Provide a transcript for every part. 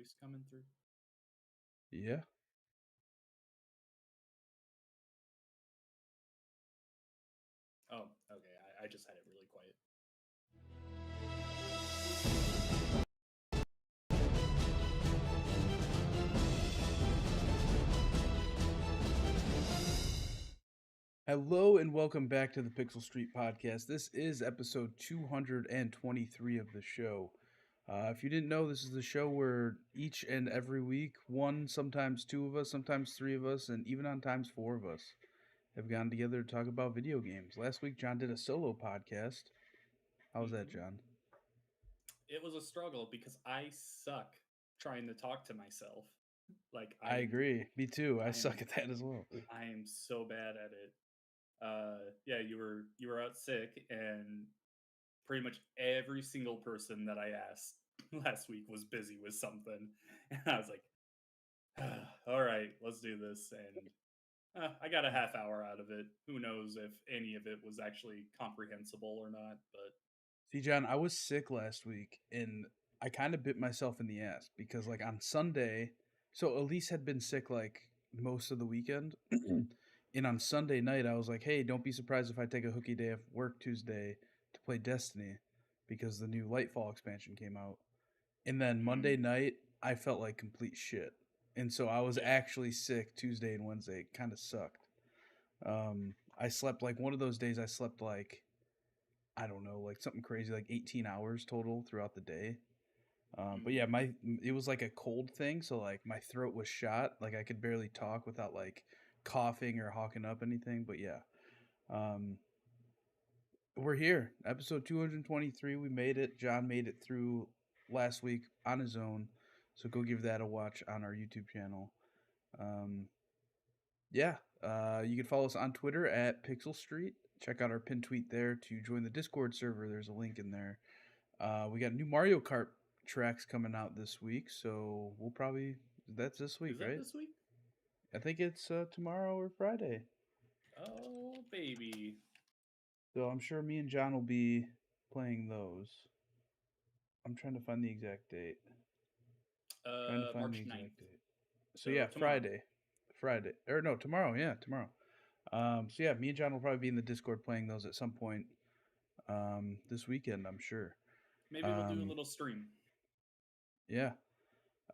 voice coming through? Yeah. Oh, okay. I just had it really quiet. Hello and welcome back to the Pixel Street Podcast. This is episode 223 of the show. If you didn't know, this is the show where each and every week, one, sometimes two of us, sometimes three of us, and even on times four of us have gotten together to talk about video games. Last week, John did a solo podcast. How was that, hmm John? It was a struggle because I suck trying to talk to myself. Like I agree. Me too. I I am, suck at that as well. I am so bad at it. Yeah, you were out sick, and pretty much every single person that I asked last week was busy with something, and I was like, all right, let's do this. And I got a half hour out of it. Who knows if any of it was actually comprehensible or not? But See, John, I was sick last week and I kind of bit myself in the ass because, like, on Sunday, so Elise had been sick like most of the weekend. And on Sunday night, I was like, hey, don't be surprised if I take a hooky day off work Tuesday to play Destiny because the new Lightfall expansion came out. And then Monday mm, night, I felt like complete shit. And so I was yeah, actually sick Tuesday and Wednesday. It kind of sucked. I slept like one of those days, I slept like I don't know, like something crazy, like 18 hours total throughout the day. But yeah, mm, it was like a cold thing, so like my throat was shot, like I could barely talk without like coughing or hawking up anything. But yeah, um, we're here, episode 223. We made it. John made it through last week on his own, so go give that a watch on our YouTube channel. Um, yeah, you can follow us on Twitter at Pixel Street. Check out our pin tweet there to join the Discord server. There's a link in there. We got new Mario Kart tracks coming out this week, so we'll probably that's this week, is that right? this week? I think it's tomorrow or Friday. Oh baby, So I'm sure me and John will be playing those. I'm trying to find the exact date. Trying to find the March 9th. exact date. So So yeah, tomorrow. Friday or no, tomorrow. Yeah, tomorrow. So yeah, me and John will probably be in the Discord playing those at some point this weekend. I'm sure. Maybe we'll do a Um, little stream. yeah.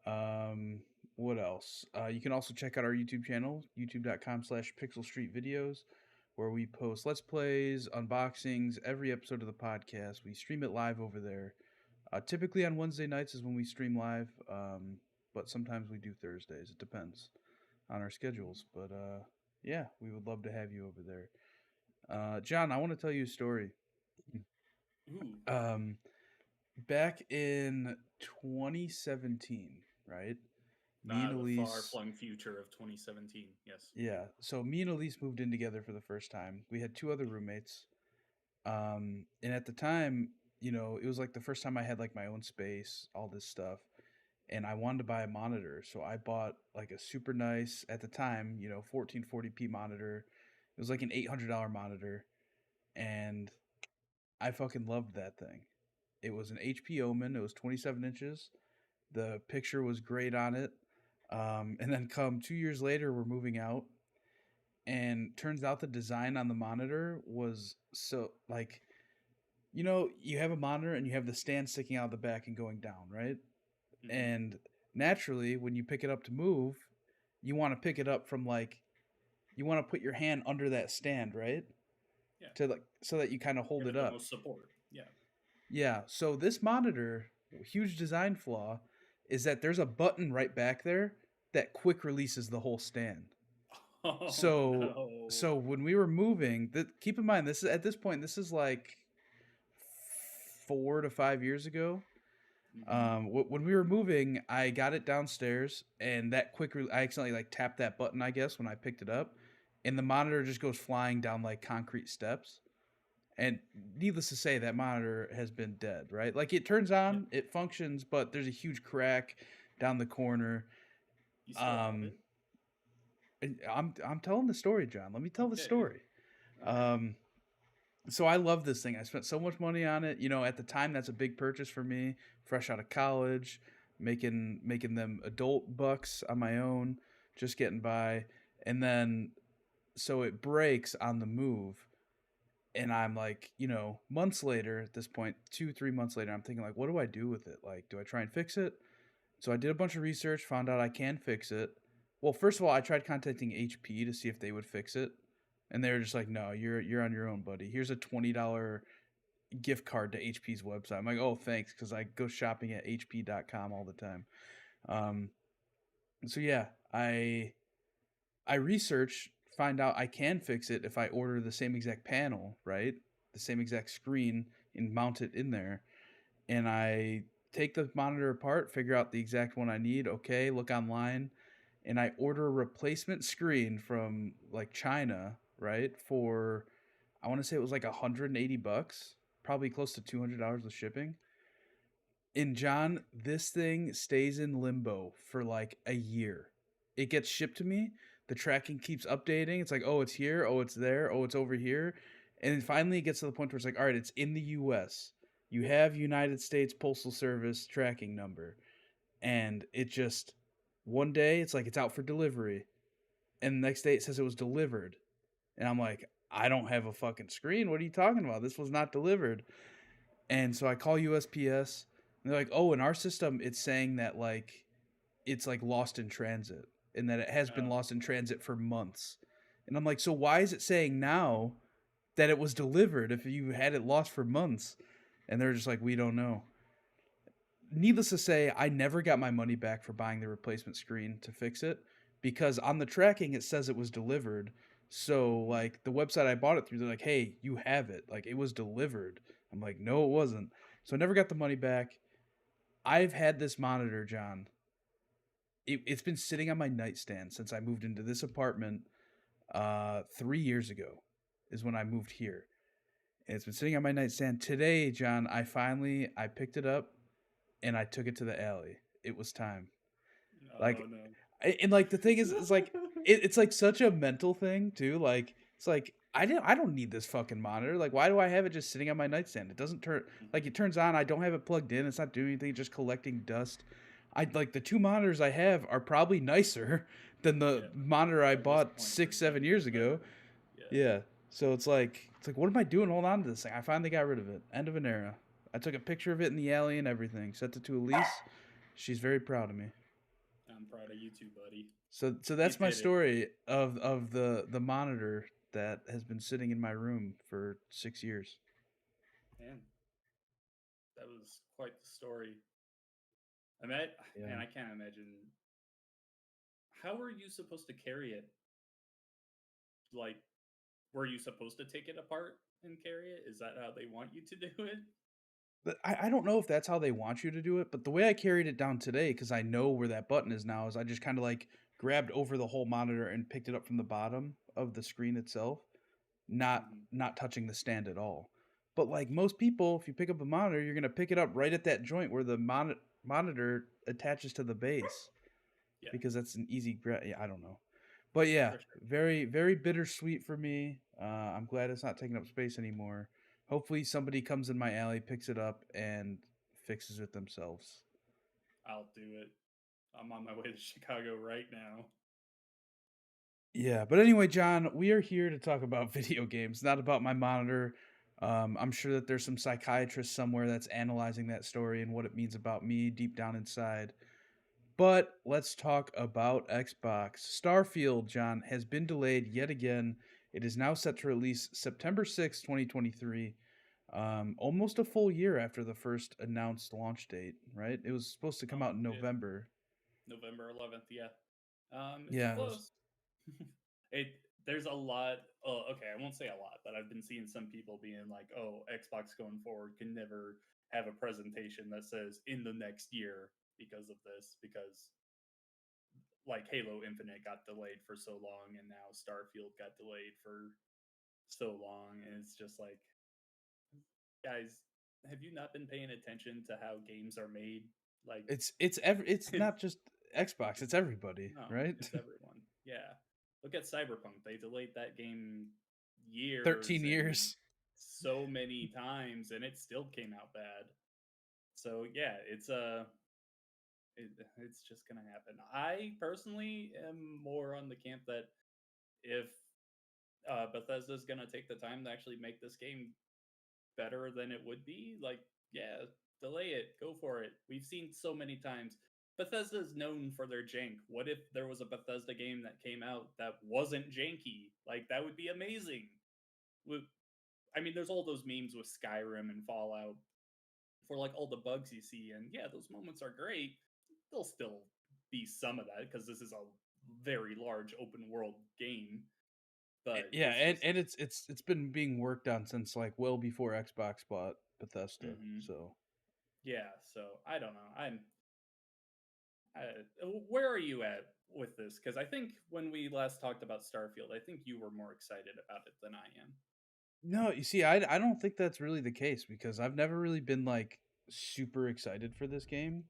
Um, what else? You can also check out our YouTube channel, youtube.com/Pixel Street Videos, where we post Let's Plays, unboxings, every episode of the podcast. We stream it live over there. Typically on Wednesday nights is when we stream live, but sometimes we do Thursdays. It depends on our schedules. But yeah, we would love to have you over there. John, I want to tell you a story. Ooh, Um, Back in 2017, right? Me and the Elise, far-flung future of 2017. Yes. yeah. So me and Elise moved in together for the first time. We had two other roommates. And at the time, it was like the first time I had like my own space, all this stuff. And I wanted to buy a monitor. So I bought like a super nice, at the time, 1440p monitor. It was like an $800 monitor. And I fucking loved that thing. It was an HP Omen. It was 27 inches. The picture was great on it. And then come 2 years later, we're moving out, and turns out the design on the monitor was so like you have a monitor and you have the stand sticking out the back and going down, right? Mm-hmm. And naturally, when you pick it up to move, you want to pick it up from like you want to put your hand under that stand, right? Yeah. To like so that you kind of hold Give it it the up. most support. Yeah. Yeah. So this monitor, huge design flaw, is that there's a button right back there that quick releases the whole stand. Oh So no. so when we were moving, keep in mind this is at this point this is like 4 to 5 years ago. Mm-hmm. When we were moving, I got it downstairs, and I accidentally like tapped that button, I guess, when I picked it up, and the monitor just goes flying down like concrete steps. And needless to say, that monitor has been dead, right? Like it turns Yep. on, it functions, but there's a huge crack down the corner. You still have Um, it? and I'm telling the story, John. Let me tell the Okay. story. All right. Um, so I love this thing. I spent so much money on it. At the time, that's a big purchase for me. Fresh out of college, making them adult bucks on my own, just getting by. And then so it breaks on the move, and I'm like, months later at this point, 2 3 months later, I'm thinking like, what do I do with it? Like, do I try and fix it? So I did a bunch of research, found out I can fix it. Well, first of all, I tried contacting HP to see if they would fix it, and they were just like, no, you're on your own, buddy. Here's a $20 gift card to HP's website. I'm like, oh, thanks, because I go shopping at HP.com all the time. Um, so yeah, I research, find out I can fix it if I order the same exact panel, right? The same exact screen and mount it in there. And I take the monitor apart, figure out the exact one I need. Okay, look online, and I order a replacement screen from like China, right? For I want to say it was like $180, probably close to $200 with shipping. And John, this thing stays in limbo for like a year. It gets shipped to me. The tracking keeps updating. It's like, oh, it's here. Oh, it's there. Oh, it's over here. And then finally it gets to the point where it's like, all right, it's in the US. You have United States Postal Service tracking number. And it just, one day it's like, it's out for delivery. And the next day it says it was delivered. And I'm like, I don't have a fucking screen. What are you talking about? This was not delivered. And so I call USPS, and they're like, "Oh, in our system, it's saying that like it's like lost in transit, and that it has been Oh, lost in transit for months." And I'm like, "So why is it saying now that it was delivered if you had it lost for months?" And they're just like, "We don't know." Needless to say, I never got my money back for buying the replacement screen to fix it, because on the tracking it says it was delivered. So mhm. like the website I bought it through, they're like, "Hey, you have it. Like it was delivered." I'm like, "No, it wasn't." So I never got the money back. I've had this monitor, John. It's been sitting on my nightstand since I moved into this apartment 3 years ago, is when I moved here. And it's been sitting on my nightstand. Today, John, I picked it up and I took it to the alley. It was time. Oh Like, no. and like the thing is like it's like such a mental thing too. Like it's like I don't need this fucking monitor. Like why do I have it just sitting on my nightstand? It doesn't turn, like it turns on. I don't have it plugged in. It's not doing anything. It's just collecting dust. I like the two monitors I have are probably nicer than the Yeah. monitor I At this bought point, six they're seven getting years ago. better. Yeah. Yeah. So it's like what am I doing? Hold on to this thing. I finally got rid of it. End of an era. I took a picture of it in the alley and everything. Sent it to Elise. She's very proud of me. I'm proud of you too, buddy. So You that's my did it, story of the monitor that has been sitting in my room for 6 years. man. That was quite the story. I met, man. Yeah. I can't imagine. How were you supposed to carry it? Like, were you supposed to take it apart and carry it? Is that how they want you to do it? But I don't know if that's how they want you to do it, but the way I carried it down today, because I know where that button is now, is I just kind of like grabbed over the whole monitor and picked it up from the bottom of the screen itself, not Hmm. not touching the stand at all. But like most people, if you pick up a monitor, you're gonna pick it up right at that joint where the monitor attaches to the base, Yeah, because that's an easy grab. Yeah, I don't know. But yeah, for sure. very very bittersweet for me. I'm glad it's not taking up space anymore. Hopefully somebody comes in my alley, picks it up, and fixes it themselves. I'll do it. I'm on my way to Chicago right now. Yeah, but anyway, John, we are here to talk about video games, not about my monitor. I'm sure that there's some psychiatrist somewhere that's analyzing that story and what it means about me deep down inside. But let's talk about Xbox. Starfield, John, has been delayed yet again. It is now set to release September 6th, 2023. Almost a full year after the first announced launch date, right? It was supposed to come out in Yeah, November. November 11th. Yeah, it's Yeah, it was. close. it there's a lot. Oh, okay, I won't say a lot, but I've been seeing some people being like, "Oh, Xbox going forward can never have a presentation that says in the next year because of this, because like Halo Infinite got delayed for so long, and now Starfield got delayed for so long, and it's just like, guys, have you not been paying attention to how games are made? Like, It's it's not just Xbox, it's everybody, no, right? it's everyone. Yeah, look at Cyberpunk. They delayed that game years 13 and years. so many times, and it still came out bad. So yeah, it's It's just gonna happen. I personally am more on the camp that if Bethesda's gonna take the time to actually make this game better than it would be, like, yeah, delay it, go for it. We've seen so many times. Bethesda is known for their jank. What if there was a Bethesda game that came out that wasn't janky? Like, that would be amazing. With, I mean, there's all those memes with Skyrim and Fallout for like all the bugs you see, and yeah, those moments are great. There'll still be some of that because this is a very large open world game, but Yeah, it's just and it's been being worked on since like well before Xbox bought Bethesda. mhm. So Yeah. So I don't know. Where are you at with this? Because I think when we last talked about Starfield, I think you were more excited about it than I am. no, you see, I don't think that's really the case because I've never really been like super excited for this game.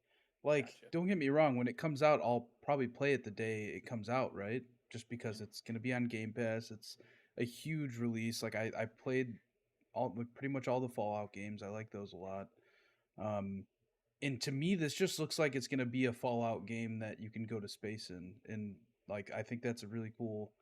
Like, Gotcha. don't get me wrong, when it comes out, I'll probably play it the day it comes out, right? Just Yeah. because it's gonna be on Game Pass. It's a huge release. Like I played all like pretty much all the Fallout games. I like those a lot. Um, and to me, this just looks like it's gonna be a Fallout game that you can go to space in, and like I think that's a really cool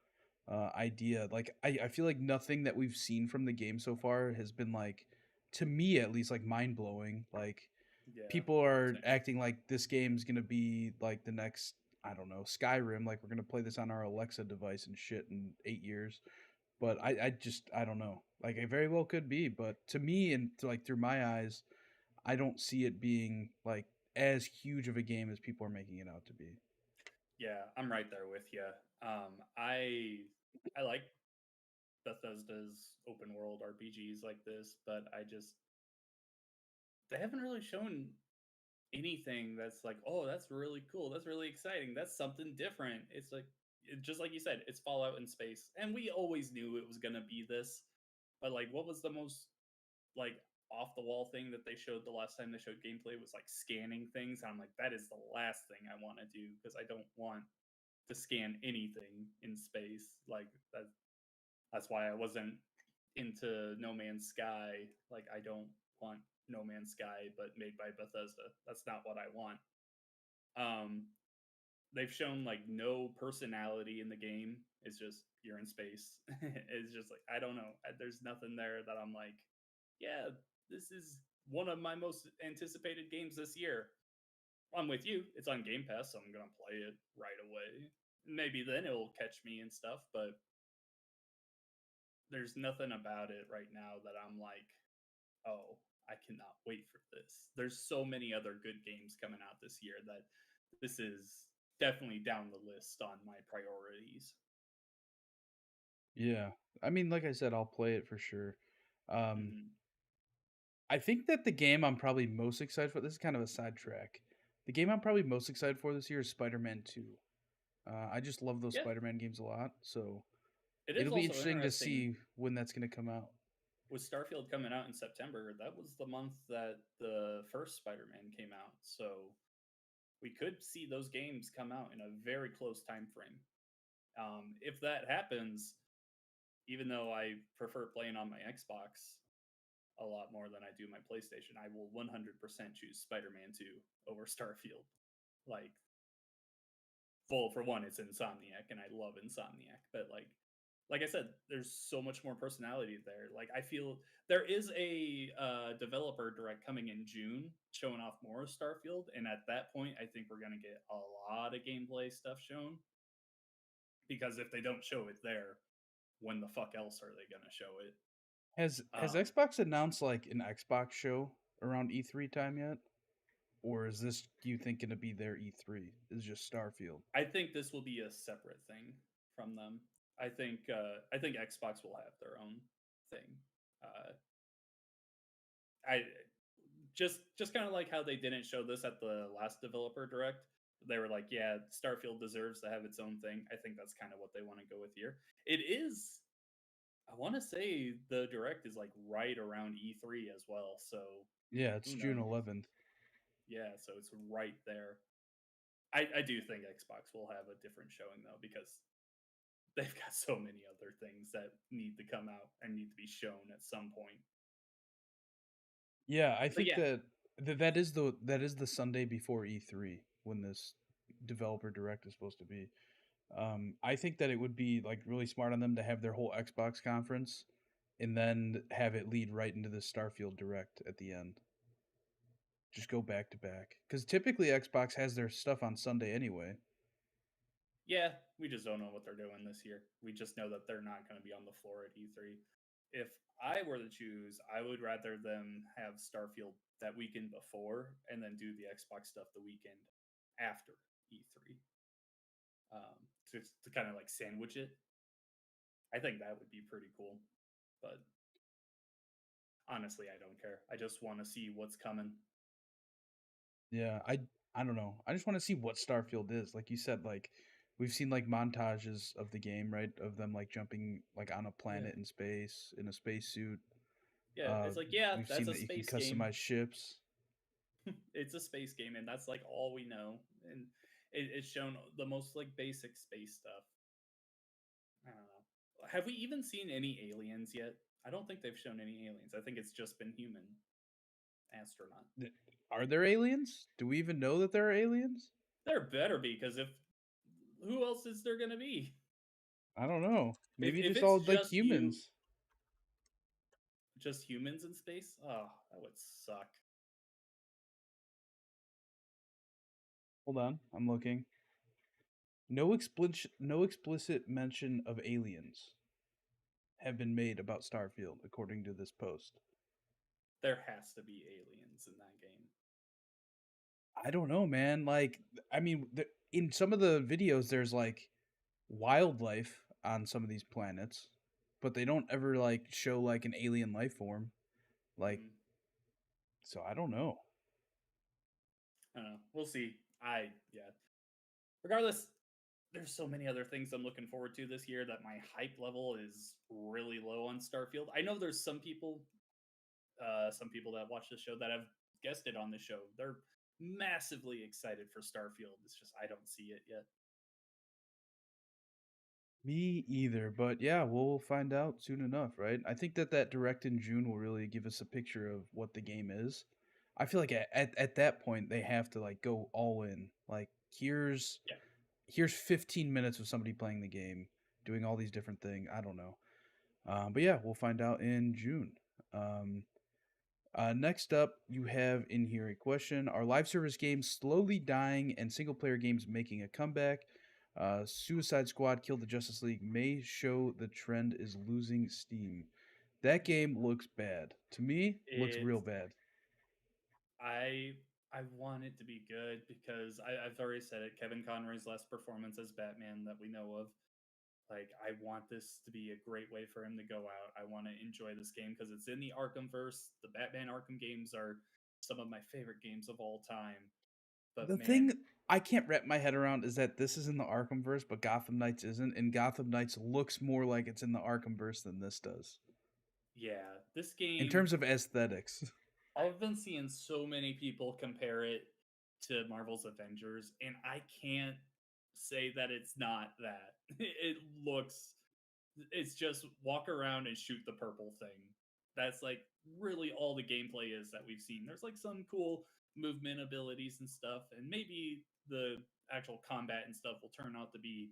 idea. Like I feel like nothing that we've seen from the game so far has been like, to me at least, like mind blowing. Like Yeah. people are Same. acting like this game's gonna be like the next, I don't know, Skyrim. Like we're gonna play this on our Alexa device and shit in 8 years. But I just I don't know. Like it very well could be, but to me and to, like through my eyes, I don't see it being like as huge of a game as people are making it out to be. Yeah, I'm right there with you. I like Bethesda's open world RPGs like this, but I just they haven't really shown anything that's like, oh, that's really cool, that's really exciting, that's something different. It's like just like you said, it's Fallout in space, and we always knew it was gonna be this. But like, what was the most like off the wall thing that they showed the last time they showed gameplay was like scanning things. And I'm like, that is the last thing I want to do because I don't want to scan anything in space. Like that's why I wasn't into No Man's Sky. Like I don't want No Man's Sky, but made by Bethesda. That's not what I want. Um, they've shown like no personality in the game. It's just you're in space. It's just like I don't know. There's nothing there that I'm like, yeah, this is one of my most anticipated games this year. I'm with you. It's on Game Pass, so I'm gonna play it right away. Maybe then it'll catch me and stuff, but there's nothing about it right now that I'm like, oh, I cannot wait for this. There's so many other good games coming out this year that this is definitely down the list on my priorities. Yeah. I mean, like I said, I'll play it for sure. Um, Hmm. I think that the game I'm probably most excited for, this is kind of a sidetrack. The game I'm probably most excited for this year is Spider-Man 2. I just love those Yeah, Spider-Man games a lot, so it is it'll be also interesting to interesting see when that's going to come out. with Starfield coming out in September. That was the month that the first Spider-Man came out, so we could see those games come out in a very close time frame. If that happens, even though I prefer playing on my Xbox a lot more than I do my PlayStation, I will 100% choose Spider-Man 2 over Starfield. Like, well, for one, it's Insomniac, and I love Insomniac, but like I said, there's so much more personality there. Like, I feel there is a developer direct coming in June, showing off more of Starfield, and at that point, I think we're gonna get a lot of gameplay stuff shown. Because if they don't show it there, when the fuck else are they gonna show it? Has Um, Xbox announced like an Xbox show around E3 time yet? Or is this you think going to be their E3? Is just Starfield? I think this will be a separate thing from them. I think Xbox will have their own thing. Uh, I just kind of like how they didn't show this at the last developer direct. They were like, yeah, Starfield deserves to have its own thing. I think that's kind of what they want to go with here. It is. I want to say the direct is like right around E3 as well. So Yeah, it's who June knows? 11th. Yeah, so it's right there. I do think Xbox will have a different showing though because they've got so many other things that need to come out and need to be shown at some point. Yeah, I But think yeah, that. that is the Sunday before E3 when this developer direct is supposed to be. I think that it would be like really smart on them to have their whole Xbox conference and then have it lead right into the Starfield direct at the end. Just go back to back because typically Xbox has their stuff on Sunday anyway. Yeah, we just don't know what they're doing this year. We just know that they're not going to be on the floor at E3. If I were to choose, I would rather them have Starfield that weekend before and then do the Xbox stuff the weekend after E3, to kind of like sandwich it. I think that would be pretty cool. But honestly, I don't care. I just want to see what's coming. Yeah, I don't know. I just want to see what Starfield is. Like you said, like we've seen like montages of the game, right? Of them like jumping like on a Yeah. planet in space in a spacesuit. Yeah, Uh, it's like, yeah, we've that's seen a that you can space game. customize ships. It's a space game, and that's like all we know. And it's shown the most like basic space stuff. I don't know. Have we even seen any aliens yet? I don't think they've shown any aliens. I think it's just been human astronaut. Are there aliens? Do we even know that there are aliens? There better be, because if who else is there gonna be? I don't know. Maybe If just it's all like humans. just humans in space, oh, that would suck. Hold on, I'm looking. No explicit mention of aliens have been made about Starfield, according to this post. There has to be aliens in that game. I don't know, man. Like, I mean, in some of the videos, there's like wildlife on some of these planets, but they don't ever like show like an alien life form. Like, Mm, so I don't know. I don't know. We'll see. Yeah. Regardless, there's so many other things I'm looking forward to this year that my hype level is really low on Starfield. I know there's some people that watch the show that have guested on the show. They're massively excited for Starfield. It's just I don't see it yet. Me either, but yeah, we'll find out soon enough, right? I think that direct in June will really give us a picture of what the game is. I feel like at that point they have to like go all in. Like Yeah, here's 15 minutes of somebody playing the game, doing all these different things. I don't know, but yeah, we'll find out in June. Um, Next up, you have in here a question: are live service games slowly dying and single player games making a comeback? Suicide Squad Kill the Justice League may show the trend is losing steam. That game looks bad. To me, looks real it's bad. I I want it to be good because I've already said it. Kevin Conroy's last performance as Batman that we know of. Like, I want this to be a great way for him to go out. I want to enjoy this game because it's in the Arkhamverse. The Batman Arkham games are some of my favorite games of all time. But The man, thing I can't wrap my head around is that this is in the Arkhamverse, but Gotham Knights isn't, and Gotham Knights looks more like it's in the Arkhamverse than this does yeah, this in game, terms of aesthetics. I've been seeing so many people compare it to Marvel's Avengers, and I can't say that it's not that. It looks, it's just walk around and shoot the purple thing. That's like really all the gameplay is that we've seen. There's like some cool movement abilities and stuff, and maybe the actual combat and stuff will turn out to be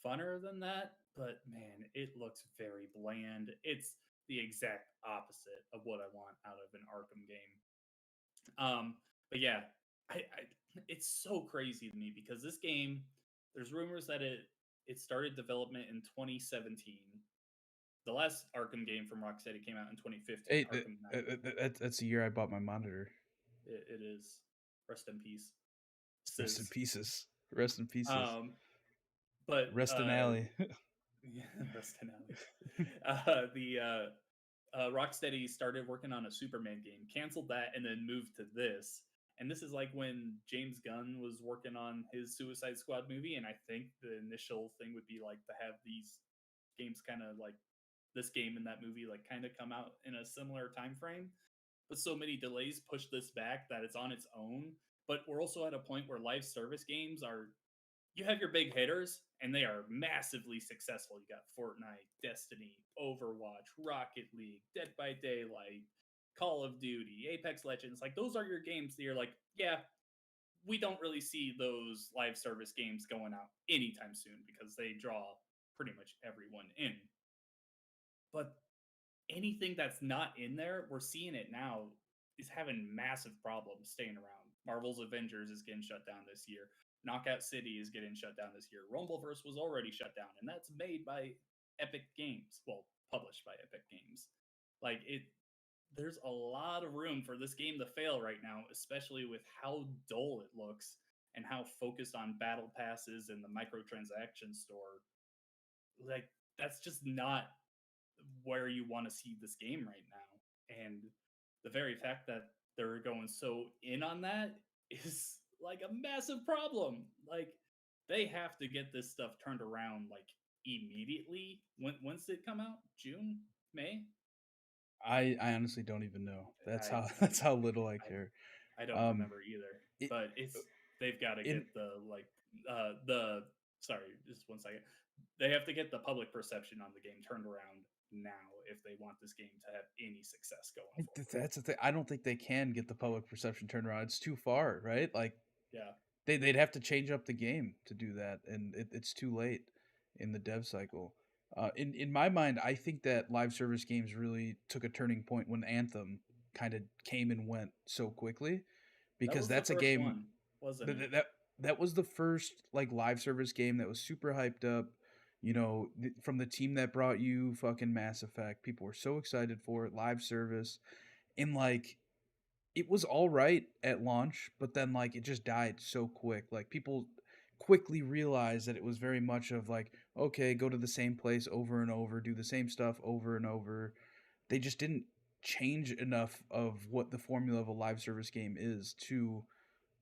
funner than that. But man, it looks very bland. It's the exact opposite of what I want out of an Arkham game. But yeah, it's so crazy to me because this game, there's rumors that it started development in 2017. The last Arkham game from Rocksteady came out in 2015, Hey, Arkham Knight. that's the year I bought my monitor. It is. Rest in peace, Rest in sis. pieces. Rest in pieces. Um, but Rest in alley. yeah, rest in alley. The Rocksteady started working on a Superman game, canceled that, and then moved to this. And this is like when James Gunn was working on his Suicide Squad movie, and I think the initial thing would be like to have these games kind of like this game and that movie like kind of come out in a similar time frame. But so many delays push this back that it's on its own. But we're also at a point where live service games are, you have your big hitters and they are massively successful. You got Fortnite, Destiny, Overwatch, Rocket League, Dead by Daylight. Call of Duty, Apex Legends, like those are your games that you're like, yeah, we don't really see those live service games going out anytime soon because they draw pretty much everyone in. But anything that's not in there, we're seeing it now, is having massive problems staying around. Marvel's Avengers is getting shut down this year. Knockout City is getting shut down this year. Rumbleverse was already shut down, and that's made by Epic Games. Well, published by Epic Games. Like it, there's a lot of room for this game to fail right now, especially with how dull it looks and how focused on battle passes and the microtransaction store. Like that's just not where you want to see this game right now. And the very fact that they're going so in on that is like a massive problem. Like they have to get this stuff turned around like immediately. When's it come out? June? May? I honestly don't even know. That's I how that's how little I care. I don't Um, remember either. it, But it's they've got to in get the sorry, just one second. They have to get the public perception on the game turned around now if they want this game to have any success going forward. that's the thing. I don't think they can get the public perception turned around. It's too far, right? Like Yeah. they'd have to change up the game to do that, and it's too late in the dev cycle. In my mind, I think that live service games really took a turning point when Anthem kind of came and went so quickly, That because was the that's a first game one, wasn't that it? that was the first like live service game that was super hyped up. You know, from the team that brought you fucking Mass Effect, people were so excited for it. Live service, and like it was all right at launch, but then like it just died so quick. Like people quickly realized that it was very much of like, okay, go to the same place over and over, do the same stuff over and over. They just didn't change enough of what the formula of a live service game is to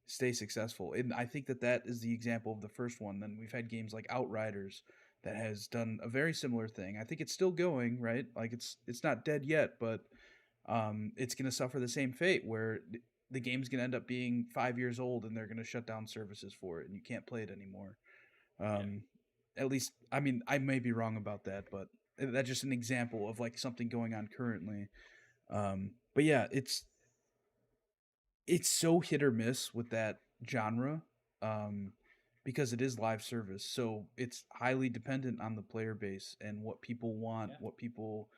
stay successful. And I think that that is the example of the first one. Then we've had games like Outriders that has done a very similar thing. I think it's still going, right? Like it's not dead yet, but it's going to suffer the same fate where the game's going to end up being 5 years old and they're going to shut down services for it and you can't play it anymore. Yeah. Um, at least, I mean, I may be wrong about that, but that's just an example of like something going on currently. But yeah, it's so hit or miss with that genre, um, because it is live service. So it's highly dependent on the player base and what people want, Yeah. what people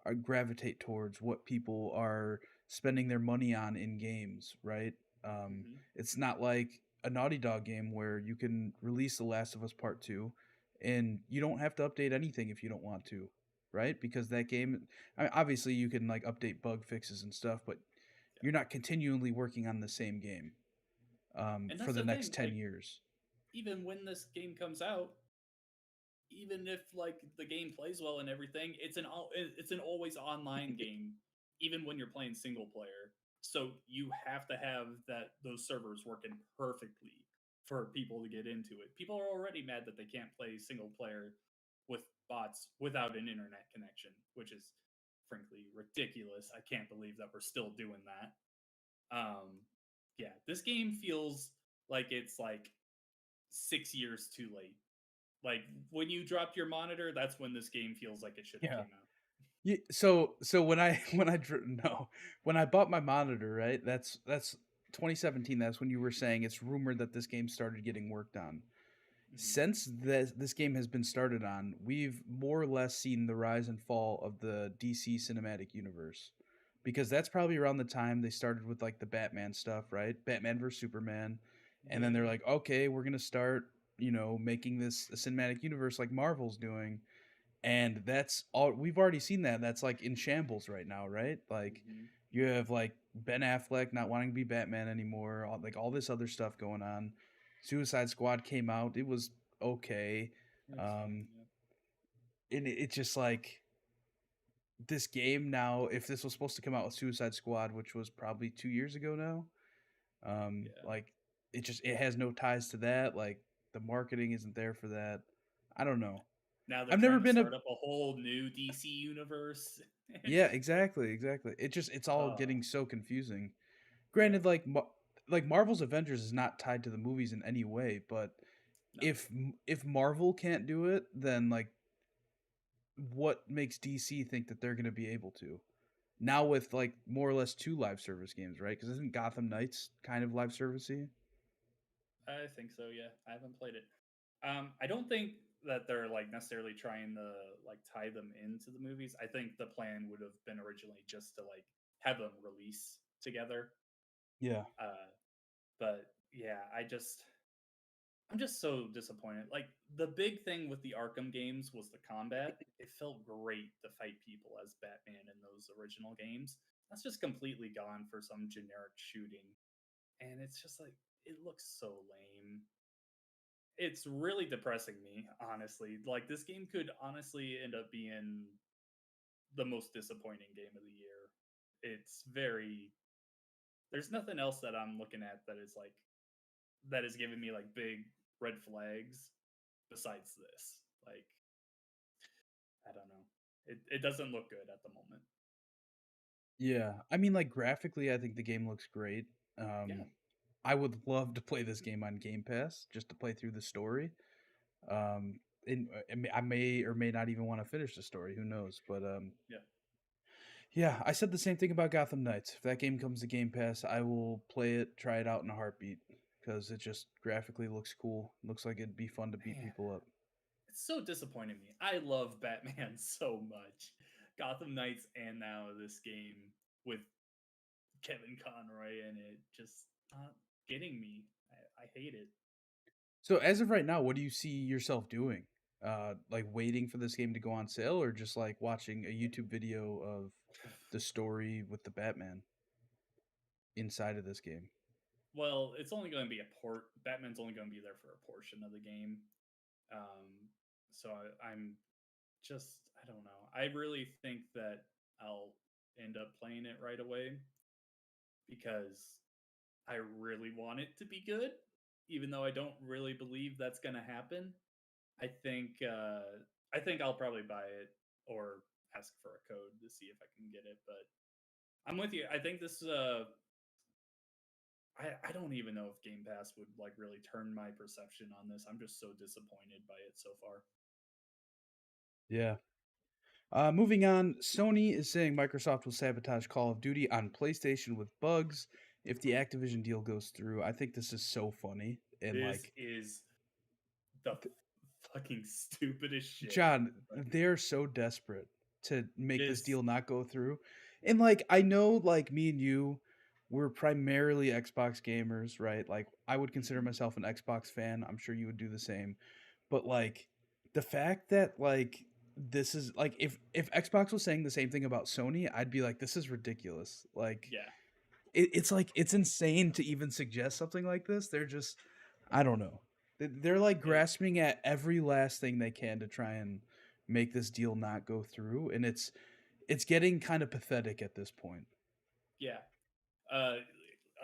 are gravitate towards, what people are spending their money on in games, right? Hmm. It's not like a Naughty Dog game where you can release The Last of Us Part 2 and you don't have to update anything if you don't want to, right? Because that game, I mean, obviously you can like update bug fixes and stuff, but Yeah. you're not continually working on the same game And for that's the the next thing. 10 Like years. even when this game comes out, even if like the game plays well and everything, it's an always online game, even when you're playing single player. So you have to have those servers working perfectly for people to get into it. People are already mad that they can't play single player with bots without an internet connection, which is frankly ridiculous. I can't believe that we're still doing that. Yeah, this game feels like it's like 6 years too late. Like when you dropped your monitor, that's when this game feels like it should have Yeah. came out. Yeah, so when I no, when I bought my monitor, right? That's 2017. That's when you were saying it's rumored that this game started getting worked on. Hmm. Since this game has been started on, we've more or less seen the rise and fall of the DC cinematic universe. Because that's probably around the time they started with like the Batman stuff, right? Batman versus Superman. And then they're Yeah. like, okay, we're going to start, making this a cinematic universe like Marvel's doing. And that's all we've already seen that. That's like in shambles right now, right? Like Hmm. you have like Ben Affleck not wanting to be Batman anymore, like all this other stuff going on. Suicide Squad came out. It was okay. It was fine. Um, Yeah. and it's just like this game now, if this was supposed to come out with Suicide Squad, which was probably 2 years ago now, Yeah. like it has no ties to that. Like the marketing isn't there for that. I don't know. Now they're I've never trying to been a start up a whole new DC universe. Yeah, It's exactly, exactly. It's all oh getting so confusing. yeah. Granted, like Marvel's Avengers is not tied to the movies in any way, but No. if Marvel can't do it, then like what makes DC think that they're going to be able to? now with like more or less two live service games, right? Because isn't Gotham Knights kind of live servicey? I think so. Yeah, I haven't played it. I don't think that they're like necessarily trying to like tie them into the movies. I think the plan would have been originally just to like have them release together. Yeah. Uh, but yeah, I'm just so disappointed. Like the big thing with the Arkham games was the combat. It felt great to fight people as Batman in those original games. That's just completely gone for some generic shooting. And it's just like it looks so lame. It's really depressing me, honestly. Like this game could honestly end up being the most disappointing game of the year. It's very there's nothing else that I'm looking at that is like that is giving me like big red flags besides this. Like I don't know. It doesn't look good at the moment. Yeah. I mean, like graphically, I think the game looks great. Yeah. Um, I would love to play this game on Game Pass just to play through the story. And I may or may not even want to finish the story. Who knows? But Yeah. yeah, I said the same thing about Gotham Knights. If that game comes to Game Pass, I will play it, try it out in a heartbeat because it just graphically looks cool. Looks like it'd be fun to beat Man, people up. it's so disappointing me. I love Batman so much. Gotham Knights and now this game with Kevin Conroy in it just not getting me. I hate it. So as of right now, what do you see yourself doing? Like waiting for this game to go on sale, or just like watching a YouTube video of the story with the Batman inside of this game? Well, it's only going to be a port. Batman's only going to be there for a portion of the game. I'm just, I don't know. I really think that I'll end up playing it right away because I really want it to be good, even though I don't really believe that's going to happen. I think I think I'll probably buy it or ask for a code to see if I can get it. But I'm with you. I think this. I don't even know if Game Pass would like really turn my perception on this. I'm just so disappointed by it so far. Yeah. Moving on, Sony is saying Microsoft will sabotage Call of Duty on PlayStation with bugs if the Activision deal goes through. I think this is so funny and This like is the fucking stupidest shit. John, But they're so desperate to make this this, deal not go through. And like I know like me and you we're primarily Xbox gamers, right? Like I would consider mhm, myself an Xbox fan. I'm sure you would do the same. But like the fact that like this is like if Xbox was saying the same thing about Sony, I'd be like this is ridiculous. Like yeah, it's like it's insane to even suggest something like this. They're just I don't know. They're like it, grasping at every last thing they can to try and make this deal not go through, and it's getting kind of pathetic at this point. yeah. Uh,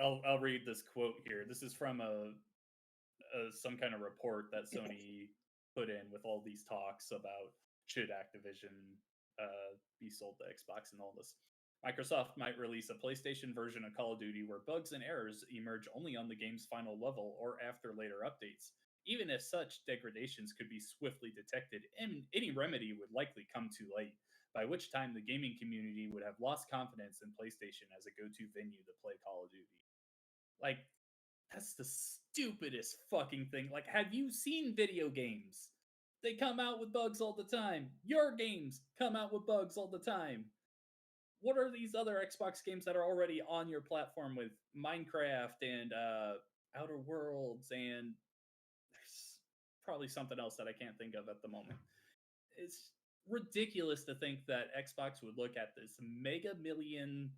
I'll read this quote here. This is from some kind of report that Sony put in with all these talks about should Activision be sold to Xbox and all this. Microsoft might release a PlayStation version of Call of Duty where bugs and errors emerge only on the game's final level or after later updates. Even if such degradations could be swiftly detected, any remedy would likely come too late, by which time the gaming community would have lost confidence in PlayStation as a go to venue to play Call of Duty. Like, that's the stupidest fucking thing. Like, have you seen video games? They come out with bugs all the time. Your games come out with bugs all the time. What are these other Xbox games that are already on your platform with Minecraft and Outer Worlds and there's probably something else that I can't think of at the moment. It's ridiculous to think that Xbox would look at this mega million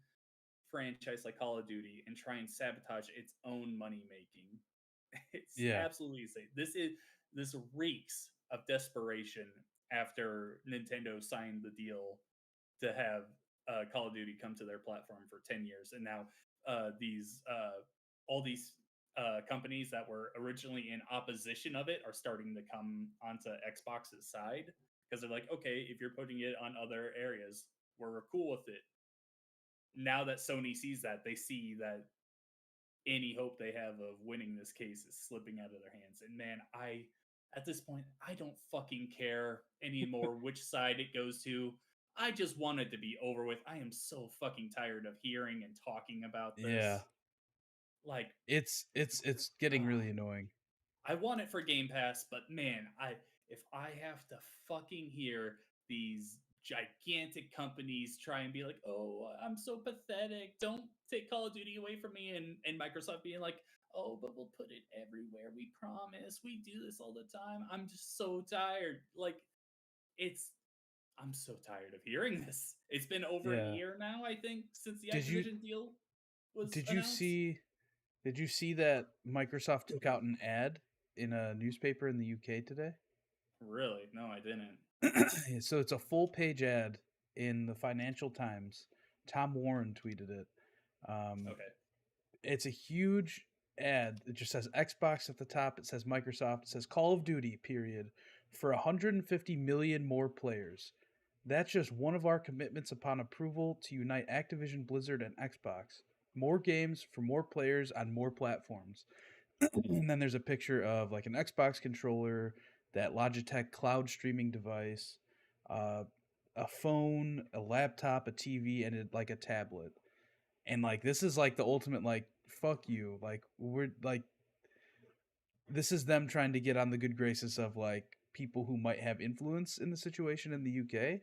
franchise like Call of Duty and try and sabotage its own money making. It's Yeah, absolutely insane. This reeks of desperation after Nintendo signed the deal to have Call of Duty come to their platform for 10 years, and now these all these companies that were originally in opposition of it are starting to come onto Xbox's side because they're like, okay, if you're putting it on other areas, we're cool with it. Now that Sony sees that, they see that any hope they have of winning this case is slipping out of their hands. And man, at this point, I don't fucking care anymore which side it goes to. I just want it to be over with. I am so fucking tired of hearing and talking about Yeah. this. Like, It's getting ah, really annoying. I want it for Game Pass, but man, I if I have to fucking hear these gigantic companies try and be like, "Oh, I'm so pathetic. Don't take Call of Duty away from me," and Microsoft being like, "Oh, but we'll put it everywhere. We promise. We do this all the time." I'm just so tired. Like, it's I'm so tired of hearing this. It's been over a Yeah. year now, I think, since the Did you Activision deal was did you announced. see did you see that Microsoft took out an ad in a newspaper in the UK today? Really? No, I didn't. So it's a full page ad in the Financial Times. Tom Warren tweeted it. Um, Okay. it's a huge ad. It just says Xbox at the top. It says Microsoft. It says Call of Duty, period, for 150 million more players. That's just one of our commitments upon approval to unite Activision Blizzard and Xbox. More games for more players on more platforms. And then there's a picture of like an Xbox controller, that Logitech cloud streaming device, uh, a phone, a laptop, a TV, and like a tablet. And like this is like the ultimate like fuck you. Like we're like this is them trying to get on the good graces of like people who might have influence in the situation in the UK.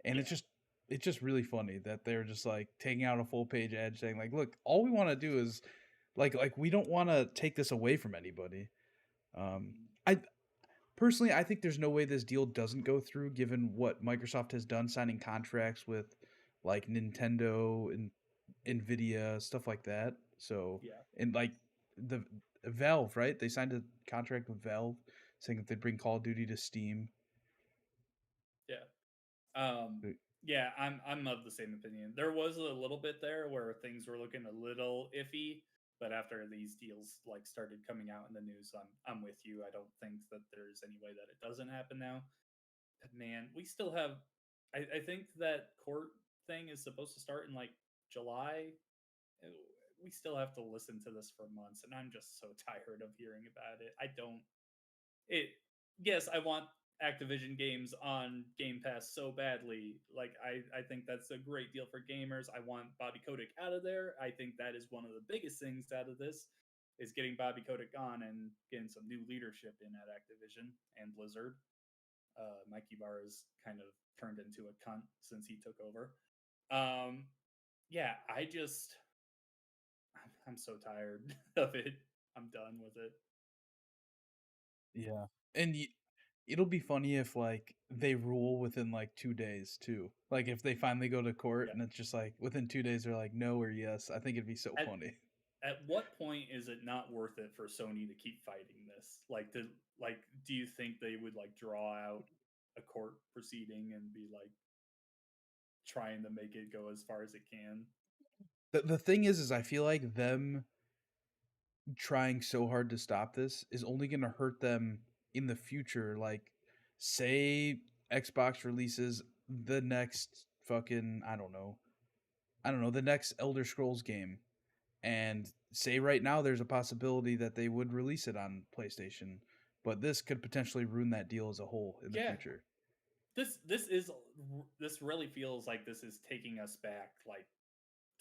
And Yeah. it's just really funny that they're just like taking out a full page ad saying like, look, all we want to do is like we don't want to take this away from anybody. Mhm. I personally, I think there's no way this deal doesn't go through, given what Microsoft has done, signing contracts with like Nintendo and Nvidia, stuff like that. So, Yeah. and like the Valve, right? They signed a contract with Valve saying that they'd bring Call of Duty to Steam. Yeah. Um, Uh, yeah, I'm of the same opinion. There was a little bit there where things were looking a little iffy, but after these deals like started coming out in the news, I'm with you. I don't think that there's any way that it doesn't happen now. But man, we still have. I think that court thing is supposed to start in like July. Uh, We still have to listen to this for months, and I'm just so tired of hearing about it. I don't it yes, I want Activision games on Game Pass so badly. Like I think that's a great deal for gamers. I want Bobby Kotick out of there. I think that is one of the biggest things out of this is getting Bobby Kotick on and getting some new leadership in at Activision and Blizzard. Mikey Barr has kind of turned into a cunt since he took over. Um, yeah, I'm so tired of it. I'm done with it. yeah, and it'll be funny if like they rule within like 2 days too. Like if they finally go to court Yeah. and it's just like within 2 days they're like no or yes. I think it'd be so At funny. at what point is it not worth it for Sony to keep fighting this? Do you think they would like draw out a court proceeding and be like trying to make it go as far as it can? The thing is I feel like them trying so hard to stop this is only going to hurt them in the future. Like, say Xbox releases the next fucking I don't know, the next Elder Scrolls game, and say right now there's a possibility that they would release it on PlayStation, but this could potentially ruin that deal as a whole in the Yeah, future. this really feels like this is taking us back like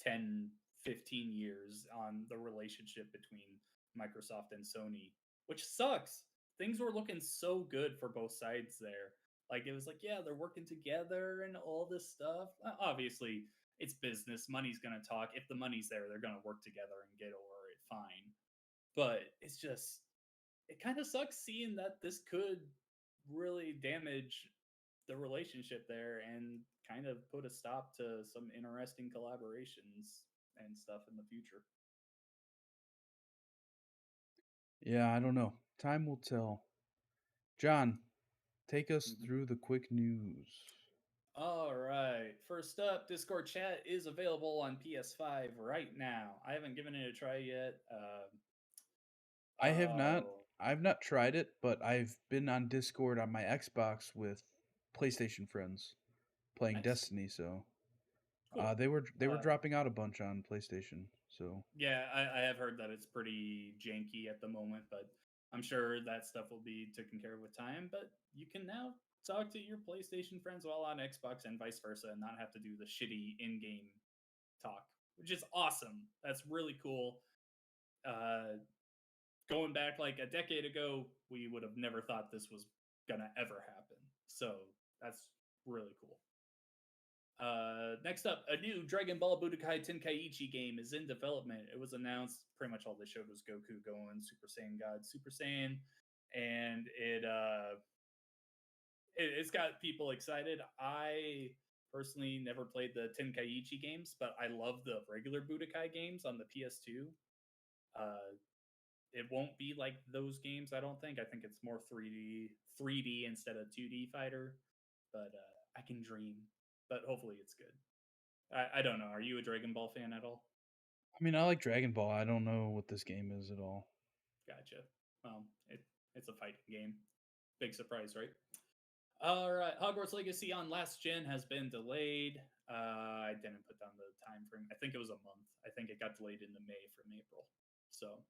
10, 15 years on the relationship between Microsoft and Sony, which sucks. Things were looking so good for both sides there. Like it was like, yeah, they're working together and all this stuff. Obviously, it's business. Money's going to talk. If the money's there, they're going to work together and get over it fine. But it kind of sucks seeing that this could really damage the relationship there and kind of put a stop to some interesting collaborations and stuff in the future. Yeah, I don't know. Time will tell. John, take us Mhm. through the quick news. All right. First up, Discord chat is available on PS5 right now. I haven't given it a try yet. I have not. Oh, I've not tried it, but I've been on Discord on my Xbox with PlayStation friends playing nice. Destiny. So Cool. they were Uh, dropping out a bunch on PlayStation. So yeah, I have heard that it's pretty janky at the moment, but I'm sure that stuff will be taken care of with time. But you can now talk to your PlayStation friends while on Xbox and vice versa, and not have to do the shitty in-game talk, which is awesome. That's really cool. Uh, Going back like a decade ago, we would have never thought this was gonna ever happen. So that's really cool. Next up, a new Dragon Ball Budokai Tenkaichi game is in development. It was announced. Pretty much all they showed was Goku going Super Saiyan God, Super Saiyan, and it's got people excited. I personally never played the Tenkaichi games, but I love the regular Budokai games on the PS2. Uh, it won't be like those games, I don't think. I think it's more 3D instead of 2D fighter, but I can dream. But hopefully it's good. I don't know. Are you a Dragon Ball fan at all? I mean, I like Dragon Ball. I don't know what this game is at all. Gotcha. Well, it's a fighting game. Big surprise, right? All right, Hogwarts Legacy on last gen has been delayed. I didn't put down the time frame. I think it was a month. I think it got delayed into May from April. So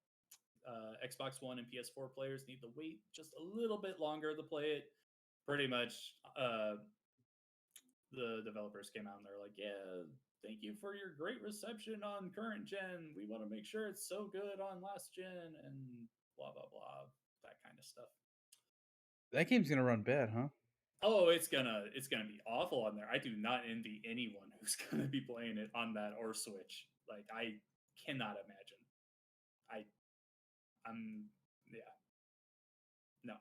Xbox One and PS4 players need to wait just a little bit longer to play it. Pretty much, the developers came out and they're like, "Yeah, thank you for your great reception on current gen. We want to make sure it's so good on last gen and blah blah blah, that kind of stuff." That game's gonna run bad, huh? Oh, it's gonna be awful on there. I do not envy anyone who's gonna be playing it on that or Switch. Like I cannot imagine. I I'm yeah no.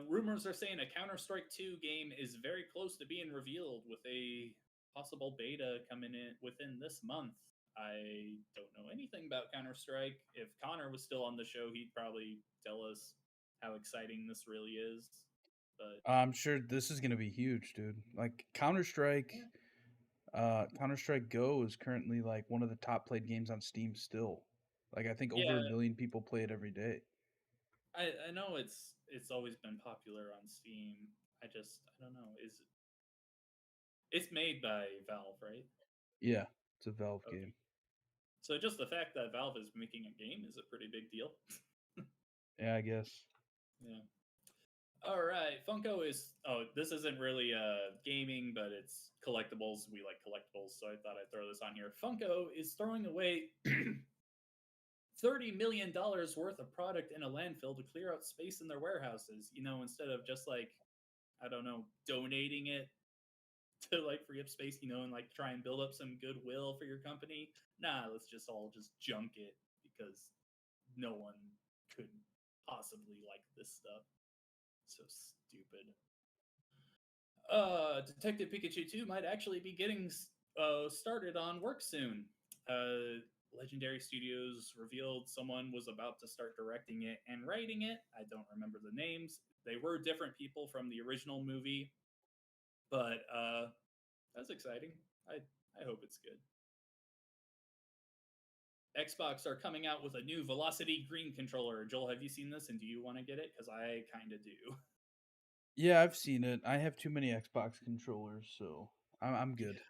Rumors are saying a Counter Strike 2 game is very close to being revealed with a possible beta coming in within this month. I don't know anything about Counter Strike. If Connor was still on the show, he'd probably tell us how exciting this really is. But I'm sure this is gonna be huge, dude. Like yeah, Counter Strike Go is currently like one of the top played games on Steam still. Like I think over yeah, a million people play it every day. I know it's always been popular on Steam. I don't know. It's made by Valve, right? Yeah, it's a Valve Okay. game. So just the fact that Valve is making a game is a pretty big deal. Yeah, I guess. Yeah. All right. Funko is. Oh, this isn't really gaming, but it's collectibles. We like collectibles, so I thought I'd throw this on here. Funko is throwing away $30 million worth of product in a landfill to clear out space in their warehouses. Instead of just like, I don't know, donating it to like free up space, and like try and build up some goodwill for your company. Nah, let's just all just junk it because no one could possibly like this stuff. So stupid. Detective Pikachu 2 might actually be getting started on work soon. Legendary Studios revealed someone was about to start directing it and writing it. I don't remember the names. They were different people from the original movie, but that's exciting. I hope it's good. Xbox are coming out with a new Velocity Green controller. Joel, have you seen this and do you want to get it? Because I kind of do. Yeah, I've seen it. I have too many Xbox controllers, so I'm Yeah, good.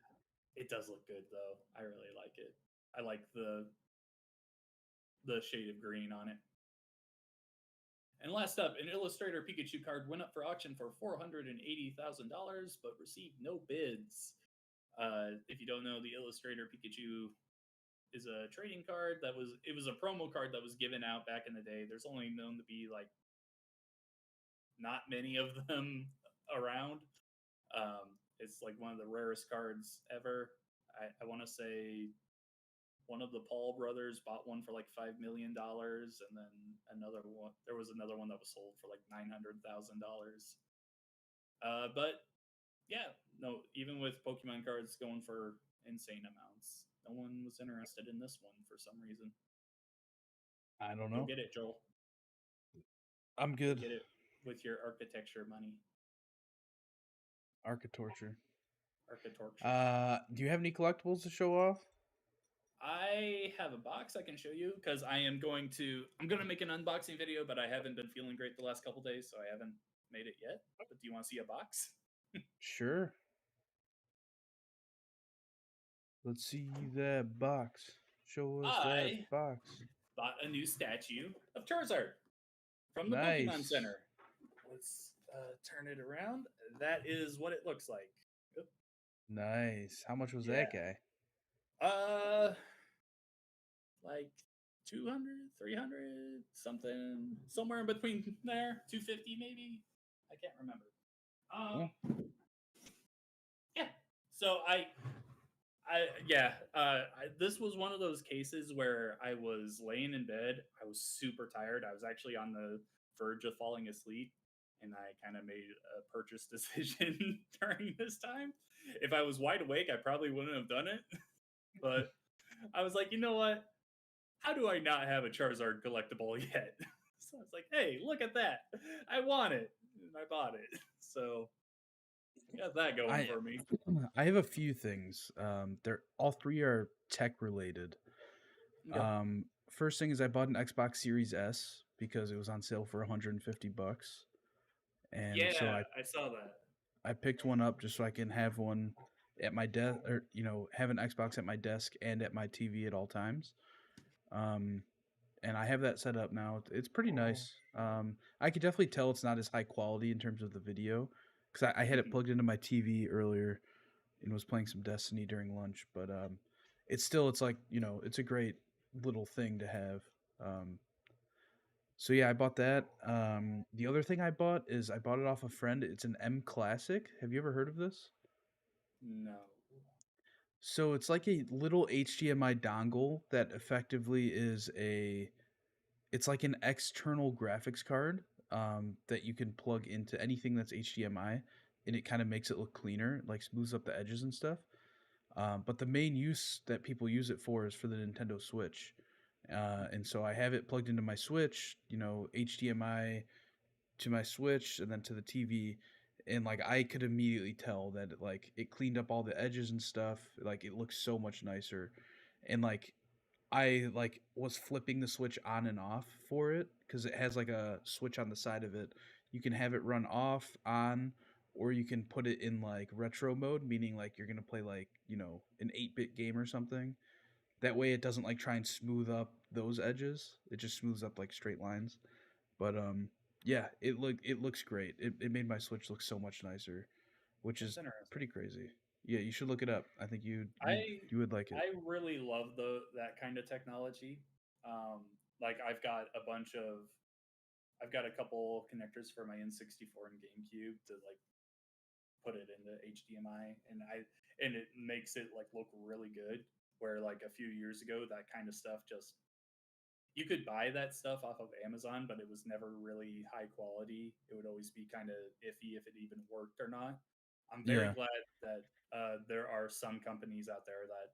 it does look good though. I really like it. I like the shade of green on it. And last up, an Illustrator Pikachu card went up for auction for $480,000, but received no bids. If you don't know, the Illustrator Pikachu is a trading card it was a promo card that was given out back in the day. There's only known to be like not many of them around. It's like one of the rarest cards ever. I want to say one of the Paul brothers bought one for like $5 million, and then another one. There was another one that was sold for like $900,000. But yeah, no, even with Pokemon cards going for insane amounts, no one was interested in this one for some reason. I don't Go know. get it, Joel. I'm Go good. get it with your architecture money. Architorture. Architorture. Do you have any collectibles to show off? I have a box I can show you because I'm gonna make an unboxing video, but I haven't been feeling great the last couple days, so I haven't made it yet. But do you want to see a box? Sure. Let's see that box. Show us that I box. bought a new statue of Charizard from the Pokemon Nice. Center. turn it around. That is what it looks like. Yep. Nice. How much was Yeah. that guy? Uh, like 200, 300, something, somewhere in between there. 250 maybe. I can't remember. Cool. Yeah. So yeah, this was one of those cases where I was laying in bed. I was super tired. I was actually on the verge of falling asleep, and I kind of made a purchase decision during this time. If I was wide awake, I probably wouldn't have done it. But I was like, you know what? How do I not have a Charizard collectible yet? So I was like, hey, look at that. I want it. And I bought it. So got that going I for me. I have a few things. They're all three are tech related. Okay. First thing is I bought an Xbox Series S because it was on sale for 150 bucks, and so Yeah, I I saw that. I picked one up just so I can have one at my desk, or have an Xbox at my desk and at my TV at all times. Um, and I have that set up now. It's pretty nice. I could definitely tell it's not as high quality in terms of the video because I had it Mhm. plugged into my TV earlier and was playing some Destiny during lunch. But it's like it's a great little thing to have. Um, so yeah, I bought that. The other thing I bought is I bought it off a friend. It's an M Classic. Have you ever heard of this? No. So it's like a little HDMI dongle that effectively is it's like an external graphics card that you can plug into anything that's HDMI, and it kind of makes it look cleaner, like smooths up the edges and stuff. But the main use that people use it for is for the Nintendo Switch. And so I have it plugged into my Switch, HDMI to my Switch and then to the TV. And like I could immediately tell that it cleaned up all the edges and stuff. Like it looks so much nicer. And I was flipping the switch on and off for it because it has like a switch on the side of it. You can have it run off, on, or you can put it in like retro mode, meaning like you're gonna play like an 8-bit game or something. That way, it doesn't like try and smooth up those edges. It just smooths up like straight lines. But yeah, it looks great. It made my Switch look so much nicer, which That's is interesting. pretty crazy. Yeah, you should look it up. I think I you would like it. I really love that kind of technology. Like I've got a couple connectors for my N64 and GameCube to like put it into HDMI, and it makes it like look really good. Where like a few years ago, that kind of stuff just you could buy that stuff off of Amazon, but it was never really high quality. It would always be kind of iffy if it even worked or not. I'm very Yeah, glad that there are some companies out there that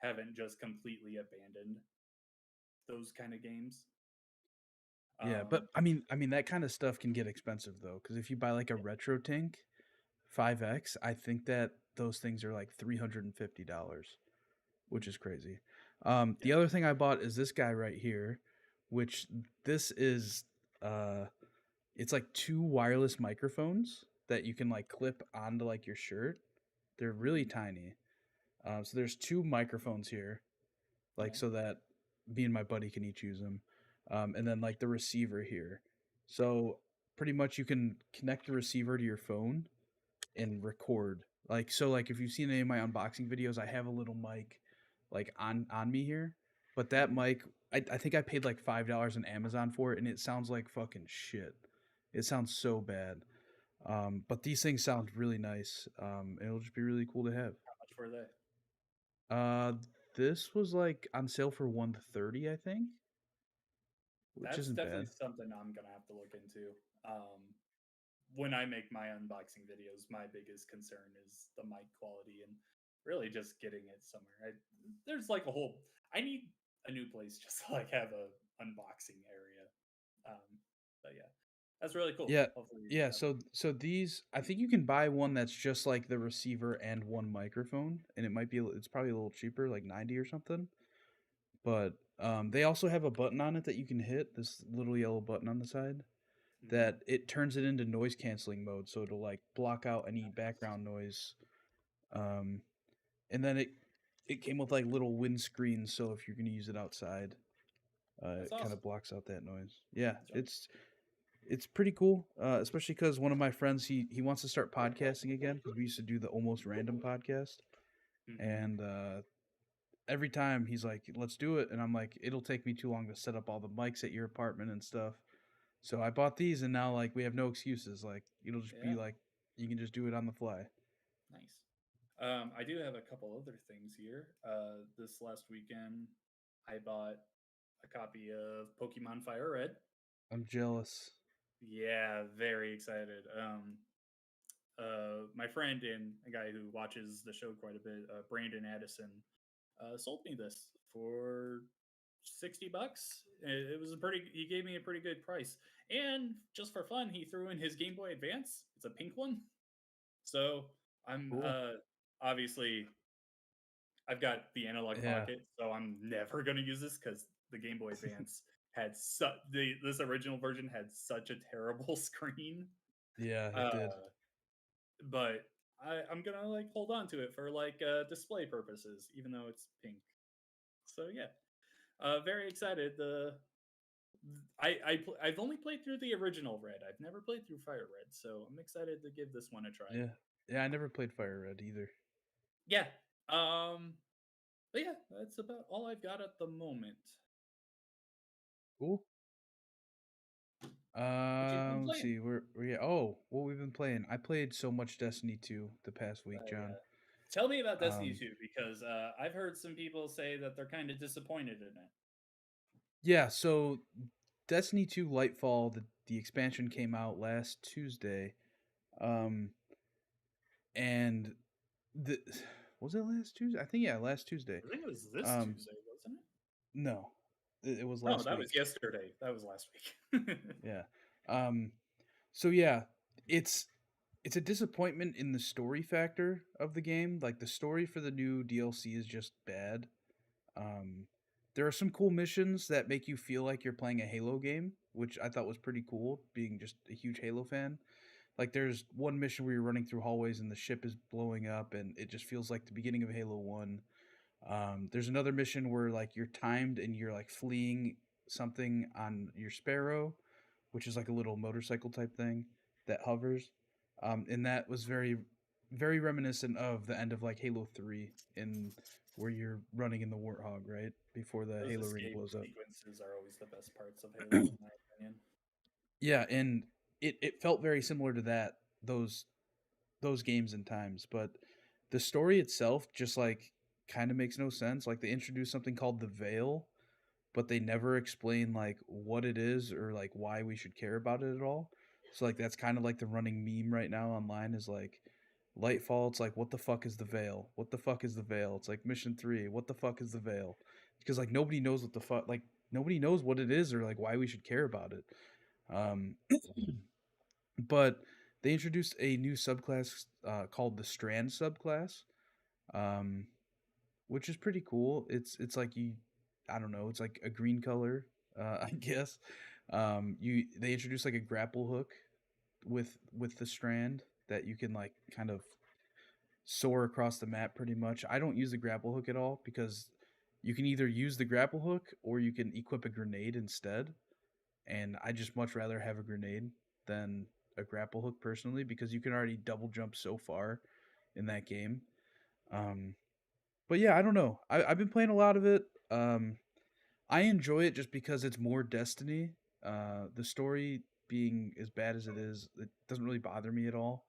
haven't just completely abandoned those kind of games. yeah, but Um, I mean that kind of stuff can get expensive though, because if you buy like a retro tank 5X, I think that those things are like $350, which is crazy. yeah. The other thing I bought is this guy right here, which this is it's like two wireless microphones that you can like clip onto like your shirt. They're really Hmm. tiny. So there's two microphones here, like Okay. so that me and my buddy can each use them, and then like the receiver here. So pretty much you can connect the receiver to your phone and record. Like if you've seen any of my unboxing videos, I have a little mic like on me here. But that Hmm. mic, I think I paid like $5 on Amazon for it, and it sounds like fucking shit. It sounds so bad. But these things sound really nice. And it'll just be really cool to have. How much were they? Uh, this was like on sale for 130, I think, which That's isn't definitely bad. something I'm gonna have to look into. When I make my unboxing videos, my biggest concern is the mic quality and really just getting it somewhere. There's like a whole. I need a new place just to like have a unboxing area. But yeah, that's really cool. Yeah, Hopefully yeah. that So these, I think you can buy one that's just like the receiver and one microphone, and it might be it's probably a little cheaper, like 90 or something. But they also have a button on it that you can hit. This little yellow button on the side mhm. that it turns it into noise canceling mode, so it'll like block out any background noise. Um, and then it came with like little windscreens, so if you're gonna use it outside, That's it kind awesome. of blocks out that noise. Yeah, That's right. It's pretty cool, especially because one of my friends he wants to start podcasting again because we used to do the almost random podcast, Hmm. and every time he's like, "Let's do it," and I'm like, "It'll take me too long to set up all the mics at your apartment and stuff." So I bought these, and now like we have no excuses. Like it'll just be Yeah, like you can just do it on the fly. nice. I do have a couple other things here. This last weekend, I bought a copy of Pokemon Fire Red. I'm jealous. Yeah, very excited. My friend and a guy who watches the show quite a bit, Brandon Addison, sold me this for $60. It was a pretty. He gave me a pretty good price, and just for fun, he threw in his Game Boy Advance. It's a pink one, so I'm Cool. obviously I've got the analog Yeah, pocket, so I'm never gonna use this because the Game Boy Advance had such this original version had such a terrible screen. yeah, it Uh, did. but I'm gonna like hold on to it for like display purposes, even though it's pink. So yeah, very excited. I've only played through the original Red. I've never played through Fire Red, so I'm excited to give this one a try. Yeah, yeah. I never played Fire Red either. Yeah. Um. But yeah, that's about all I've got at the moment. Cool. What you been Let's playing? see. We're yeah. Oh, what we've been playing. I played so much Destiny 2 the past week, John. Yeah. Tell me about Destiny Um, 2 because I've heard some people say that they're kind of disappointed in it. yeah. So Destiny 2 Lightfall, the expansion came out last Tuesday. Um, and the was it last Tuesday? I think yeah, last Tuesday. I think it was this Um, Tuesday, wasn't it? no, it was No, last that was week. yesterday. That was last week. Yeah. Um, so yeah, it's it's a disappointment in the story factor of the game. Like the story for the new DLC is just bad. Um, there are some cool missions that make you feel like you're playing a Halo game, which I thought was pretty cool, being just a huge Halo fan. Like there's one mission where you're running through hallways and the ship is blowing up, and it just feels like the beginning of Halo One. There's another mission where like you're timed and you're like fleeing something on your Sparrow, which is like a little motorcycle type thing that hovers. And that was very reminiscent of the end of like Halo 3 in where you're running in the Warthog, right? Before the Those Halo ring escape blows up. sequences are always the best parts of Halo, in my opinion. Yeah, and it felt very similar to those those games and times, but the story itself just like kind of makes no sense. Like they introduced something called the Veil, but they never explain like what it is or like why we should care about it at all. So like that's kind of like the running meme right now online is like Lightfall. It's like what the fuck is the Veil? What the fuck is the Veil? It's like Mission 3. What the fuck is the Veil? Because like nobody knows what the fuck like nobody knows what it is or like why we should care about it. Um, but they introduced a new subclass called the Strand subclass, um, which is pretty cool. It's like you, I don't know, it's like a green color, I guess. You they introduced like a grapple hook with the Strand that you can like kind of soar across the map pretty much. I don't use the grapple hook at all because you can either use the grapple hook or you can equip a grenade instead, and I just much rather have a grenade than a grapple hook personally because you can already double jump so far in that game. Um, but yeah, I don't know. I've been playing a lot of it. I enjoy it just because it's more Destiny. The story being as bad as it is, it doesn't really bother me at all,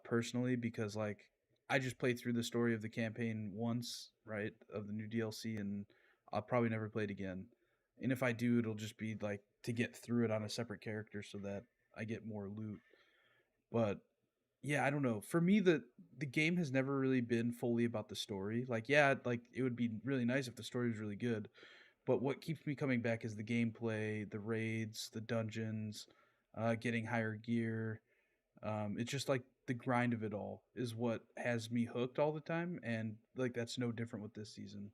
personally, because like I just played through the story of the campaign once, right, of the new DLC, and I'll probably never play it again. And if I do, it'll just be like to get through it on a separate character so that I get more loot. But yeah, I don't know. For me, the game has never really been fully about the story. Like, yeah, like it would be really nice if the story was really good, but what keeps me coming back is the gameplay, the raids, the dungeons, getting higher gear. It's just like the grind of it all is what has me hooked all the time, and like that's no different with this season.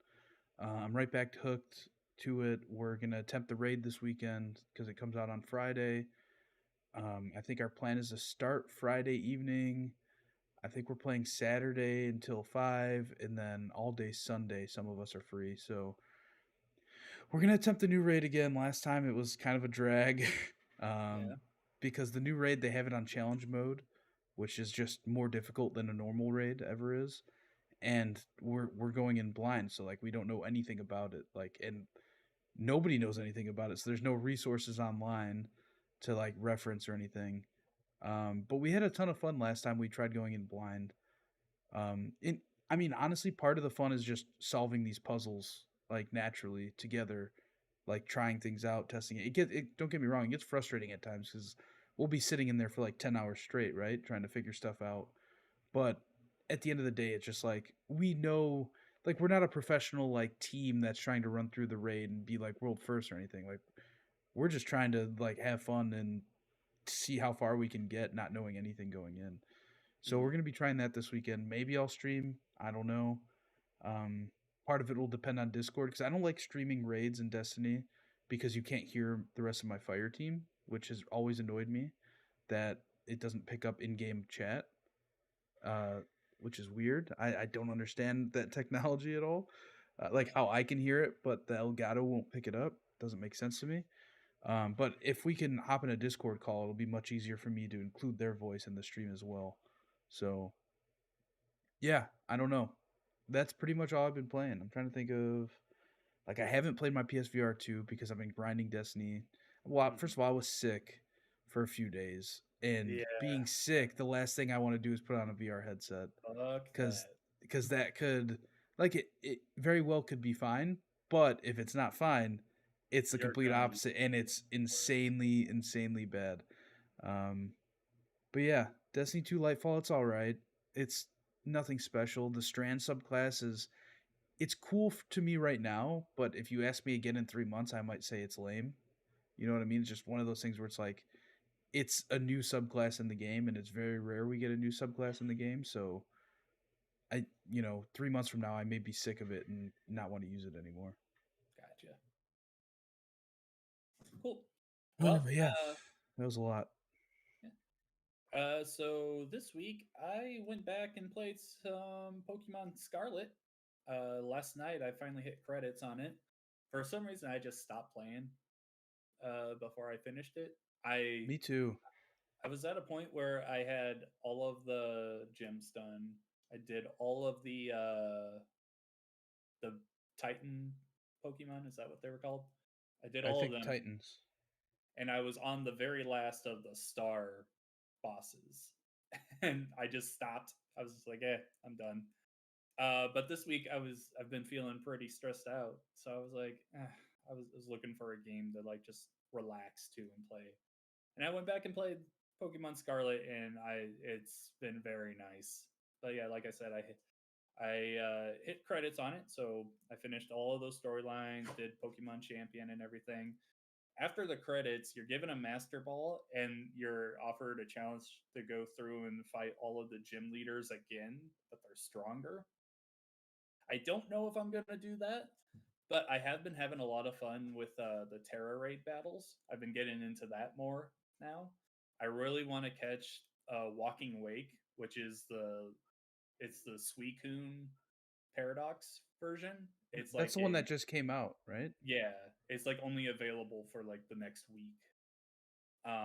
I'm right back hooked to it. We're gonna attempt the raid this weekend because it comes out on Friday. I think our plan is to start Friday evening. I think we're playing Saturday until 5, and then all day Sunday. Some of us are free, so we're gonna attempt the new raid again. Last time it was kind of a drag. um, Yeah. because the new raid they have it on challenge mode, which is just more difficult than a normal raid ever is. And we're going in blind, so like we don't know anything about it. Like, and nobody knows anything about it, so there's no resources online to like reference or anything. But we had a ton of fun last time we tried going in blind. In I mean, honestly, part of the fun is just solving these puzzles like naturally together, like trying things out, testing it. Don't get me wrong, it gets frustrating at times because we'll be sitting in there for like 10 hours straight, right, trying to figure stuff out. But at the end of the day, it's just like we know, like we're not a professional like team that's trying to run through the raid and be like world first or anything. Like we're just trying to like have fun and see how far we can get, not knowing anything going in. So we're Mm, gonna be trying that this weekend. Maybe I'll stream. I don't know. Um, Part of it will depend on Discord because I don't like streaming raids in Destiny because you can't hear the rest of my fire team, which has always annoyed me. That it doesn't pick up in-game chat, uh, which is weird. I don't understand that technology at all. Like how I can hear it, but the Elgato won't pick it up. Doesn't make sense to me. But if we can hop in a Discord call, it'll be much easier for me to include their voice in the stream as well. So yeah, I don't know. That's pretty much all I've been playing. I'm trying to think of like I haven't played my PSVR 2 because I've been grinding Destiny. Well, mm. first of all, I was sick for a few days, and Yeah, being sick, the last thing I want to do is put on a VR headset fuck because that. that could like it very well could be fine, but if it's not fine, it's the You're complete gonna be opposite, and it's worse. insanely bad. Um, but yeah, Destiny 2 Lightfall, it's all right. It's nothing special. The Strand subclass is it's cool to me right now, but if you ask me again in 3 months, I might say it's lame. You know what I mean? It's just one of those things where it's like it's a new subclass in the game, and it's very rare we get a new subclass in the game. So 3 months from now, I may be sick of it and not want to use it anymore. Gotcha. Cool. Oh, Well, but yeah, that was a lot. yeah. So this week I went back and played some Pokemon Scarlet. Last night I finally hit credits on it. For some reason I just stopped playing before I finished it. I Me too. I was at a point where I had all of the gyms done. I did all of the Titan Pokemon. Is that what they were called? I did I all of think them, Titans. and I was on the very last of the star bosses, and I just stopped. I was just like, I'm done. But this week I've been feeling pretty stressed out, so I was like, I was looking for a game to like just relax to and play, and I went back and played Pokemon Scarlet, and it's been very nice. But yeah, like I said, I hit credits on it, so I finished all of those storylines, did Pokemon Champion and everything. After the credits, you're given a Master Ball, and you're offered a challenge to go through and fight all of the gym leaders again, but they're stronger. I don't know if I'm gonna do that, but I have been having a lot of fun with the Terra Raid battles. I've been getting into that more now. I really want to catch Walking Wake, which is the Suicune Paradox version. It's That's like the one that just came out, right? yeah, it's like only available for like the next week.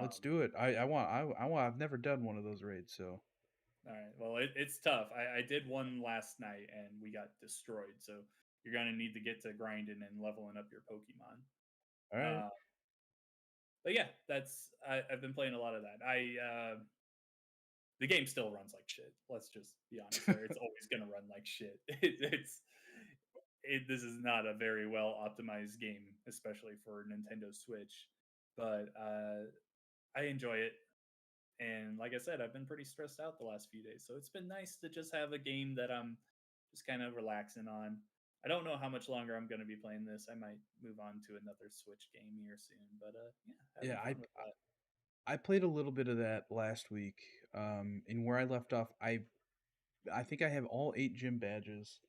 Let's Um, do it. I want. I've never done one of those raids, so all right, well, it's tough. I did one last night and we got destroyed. So you're gonna need to get to grinding and leveling up your Pokemon. all right. Uh, but yeah, I've been playing a lot of that. The game still runs like shit. Let's just be honest there. It's always gonna run like shit. This is not a very well optimized game, especially for Nintendo Switch. But I enjoy it, and like I said, I've been pretty stressed out the last few days, so it's been nice to just have a game that I'm just kind of relaxing on. I don't know how much longer I'm going to be playing this. I might move on to another Switch game here soon, but yeah, having Yeah, fun with that. I played a little bit of that last week. And where I left off, I think I have all 8 gym badges.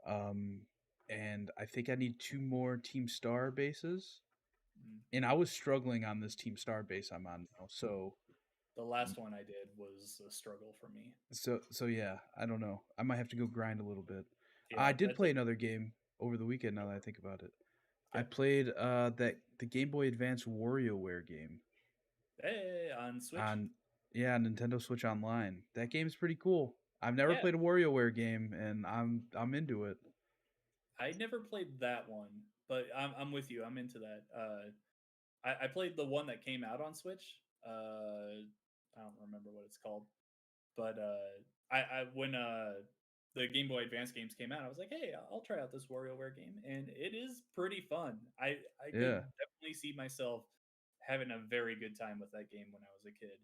Um, and I think I need 2 more Team Star bases. Mm. And I was struggling on this Team Star base I'm on now. So The last one I did was a struggle for me. yeah, I don't know. I might have to go grind a little bit. I Yeah, did that's play it. another game over the weekend. Now that I think about it, I Okay. played the Game Boy Advance WarioWare game. Hey, on Switch. on yeah, Nintendo Switch Online. That game's pretty cool. I've never Yeah, played a WarioWare game, and I'm into it. I never played that one, but I'm with you. I'm into that. I played the one that came out on Switch. I don't remember what it's called, but I when the Game Boy Advance games came out, I was like, hey, I'll try out this WarioWare game, and it is pretty fun. I could Yeah, definitely see myself having a very good time with that game when I was a kid.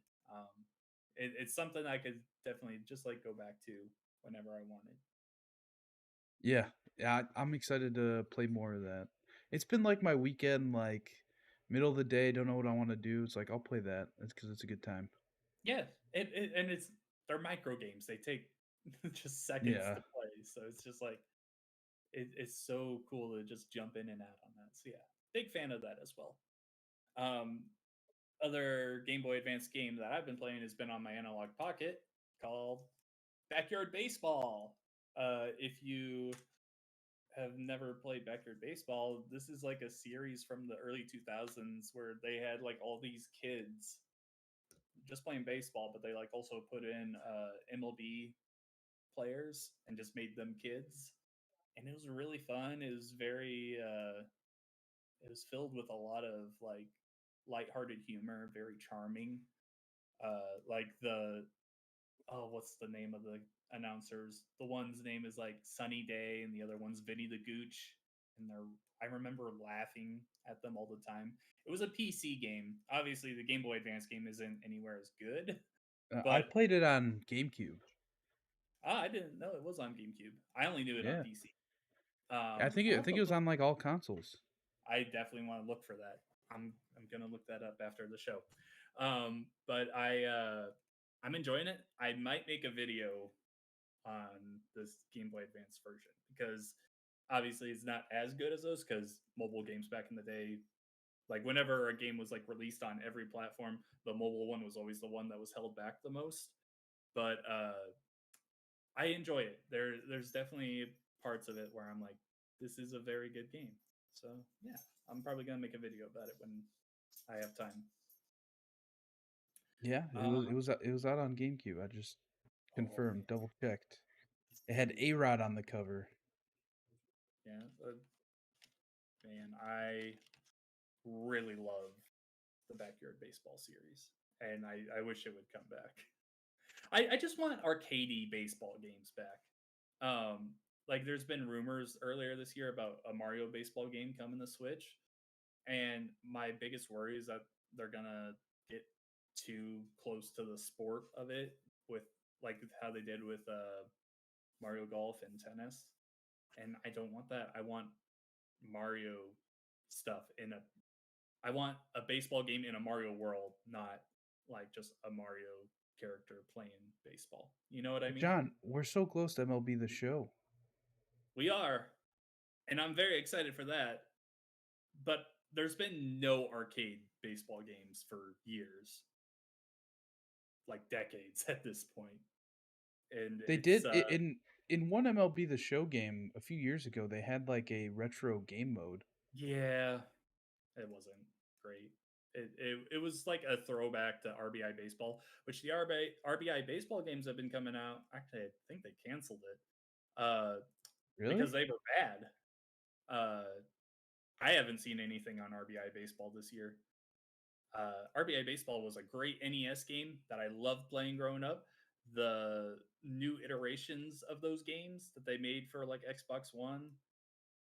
It's something I could definitely just like go back to whenever I wanted. yeah, yeah. I'm excited to play more of that. It's been like my weekend, like middle of the day. Don't know what I want to do. It's like I'll play that. It's because it's a good time. Yeah, and it's they're micro games. They take just seconds Yeah, to play, so it's just like it's so cool to just jump in and out on that. So yeah, big fan of that as well. Um, Other Game Boy Advance game that I've been playing has been on my analog pocket called Backyard Baseball. If you have never played Backyard Baseball, this is like a series from the early 2000s where they had like all these kids just playing baseball, but they like also put in MLB players and just made them kids. And it was really fun. It was very it was filled with a lot of like lighthearted humor, very charming. Like the oh, what's the name of the announcers? The one's name is like Sunny Day, and the other one's Vinny the Gooch. And they're I remember laughing at them all the time. It was a PC game. Obviously, the Game Boy Advance game isn't anywhere as good, I but played it on GameCube. I didn't know it was on GameCube. I only knew it on Yeah, PC. I I'll have think to it was look. on like all consoles. I definitely want to look for that. I'm gonna look that up after the show. But I'm enjoying it. I might make a video on this Game Boy Advance version because obviously it's not as good as those because mobile games back in the day, like whenever a game was like released on every platform, the mobile one was always the one that was held back the most. But I enjoy it. There's definitely parts of it where I'm like, this is a very good game. So yeah, I'm probably gonna make a video about it when I have time. Yeah, Um, it was out on GameCube. I just oh man, confirmed, double checked. It had Vinny, A Rod on the cover. yeah, man, I really love the Backyard Baseball series, and I wish it would come back. I just want arcadey baseball games back. Like there's been rumors earlier this year about a Mario baseball game coming to Switch, and my biggest worry is that they're gonna get too close to the sport of it with like how they did with Mario Golf and tennis. And I don't want that. I want Mario stuff in a I want a baseball game in a Mario world, not like just a Mario character playing baseball. You know what I mean? John, we're so close to MLB the Show. We are, and I'm very excited for that. But there's been no arcade baseball games for years, like decades at this point. And They it's did in one MLB the Show game a few years ago. They had like a retro game mode. yeah, it wasn't great. It was like a throwback to RBI baseball, which the RBI baseball games have been coming out. Actually, I think they canceled it because Really? they were bad. Uh, I haven't seen anything on RBI baseball this year. RBI baseball was a great NES game that I loved playing growing up. The new iterations of those games that they made for like Xbox One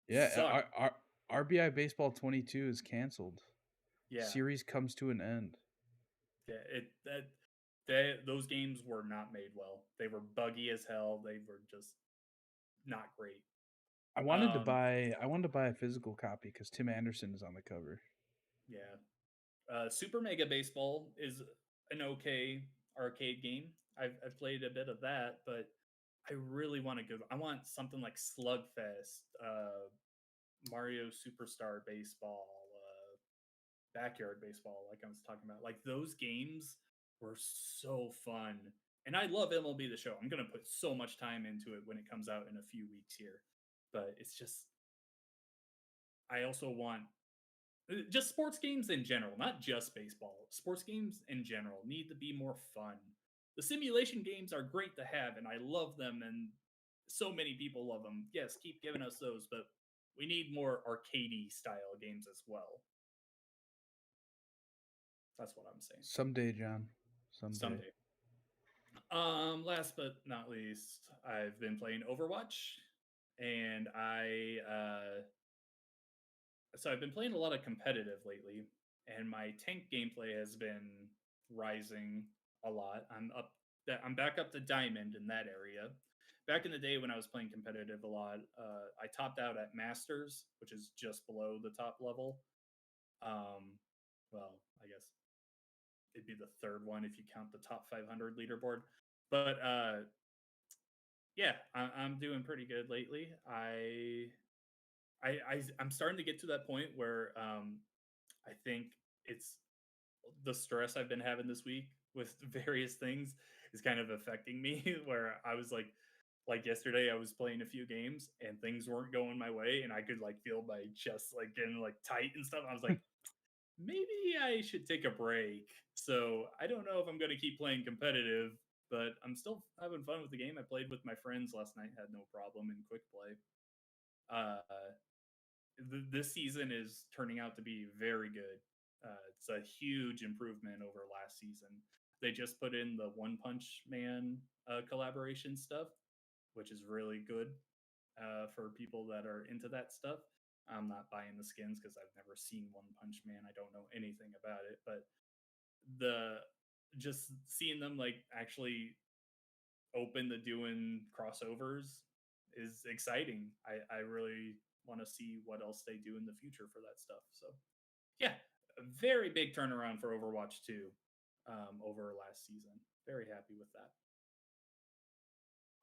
Yeah. suck. RBI Baseball 22 is canceled. Yeah, Series comes to an end. yeah. That those games were not made well. They were buggy as hell. They were just not great. I wanted to buy a physical copy because Tim Anderson is on the cover. Yeah. Super Mega Baseball is an okay arcade game. I've played a bit of that, but I really want to go. I want something like Slugfest, Mario Superstar Baseball, Backyard Baseball, like I was talking about. Like those games were so fun. And I love MLB the show. I'm going to put so much time into it when it comes out in a few weeks here. But it's just, I also want Just sports games in general, not just baseball. Sports games in general need to be more fun. The simulation games are great to have, and I love them, and so many people love them. Yes, keep giving us those, but we need more arcadey style games as well. That's what I'm saying. Someday, John. Someday. Someday. Last but not least, I've been playing Overwatch, and so I've been playing a lot of competitive lately, and my tank gameplay has been rising a lot. I'm back up to diamond in that area. Back in the day when I was playing competitive a lot, I topped out at masters, which is just below the top level. Um, well, I guess it'd be the third one if you count the top 500 leaderboard. But yeah, I'm doing pretty good lately. I'm starting to get to that point where I think it's the stress I've been having this week with various things is kind of affecting me. Where I was like yesterday, I was playing a few games and things weren't going my way, and I could like feel my chest like getting like tight and stuff. I was like, maybe I should take a break. So I don't know if I'm going to keep playing competitive, but I'm still having fun with the game. I played with my friends last night, had no problem in quick play. Uh, this season is turning out to be very good. It's a huge improvement over last season. They just put in the One Punch Man collaboration stuff, which is really good for people that are into that stuff. I'm not buying the skins because I've never seen One Punch Man. I don't know anything about it, but the just seeing them like actually open to doing crossovers is exciting. I really want to see what else they do in the future for that stuff. So yeah, a very big turnaround for Overwatch 2 over last season. Very happy with that.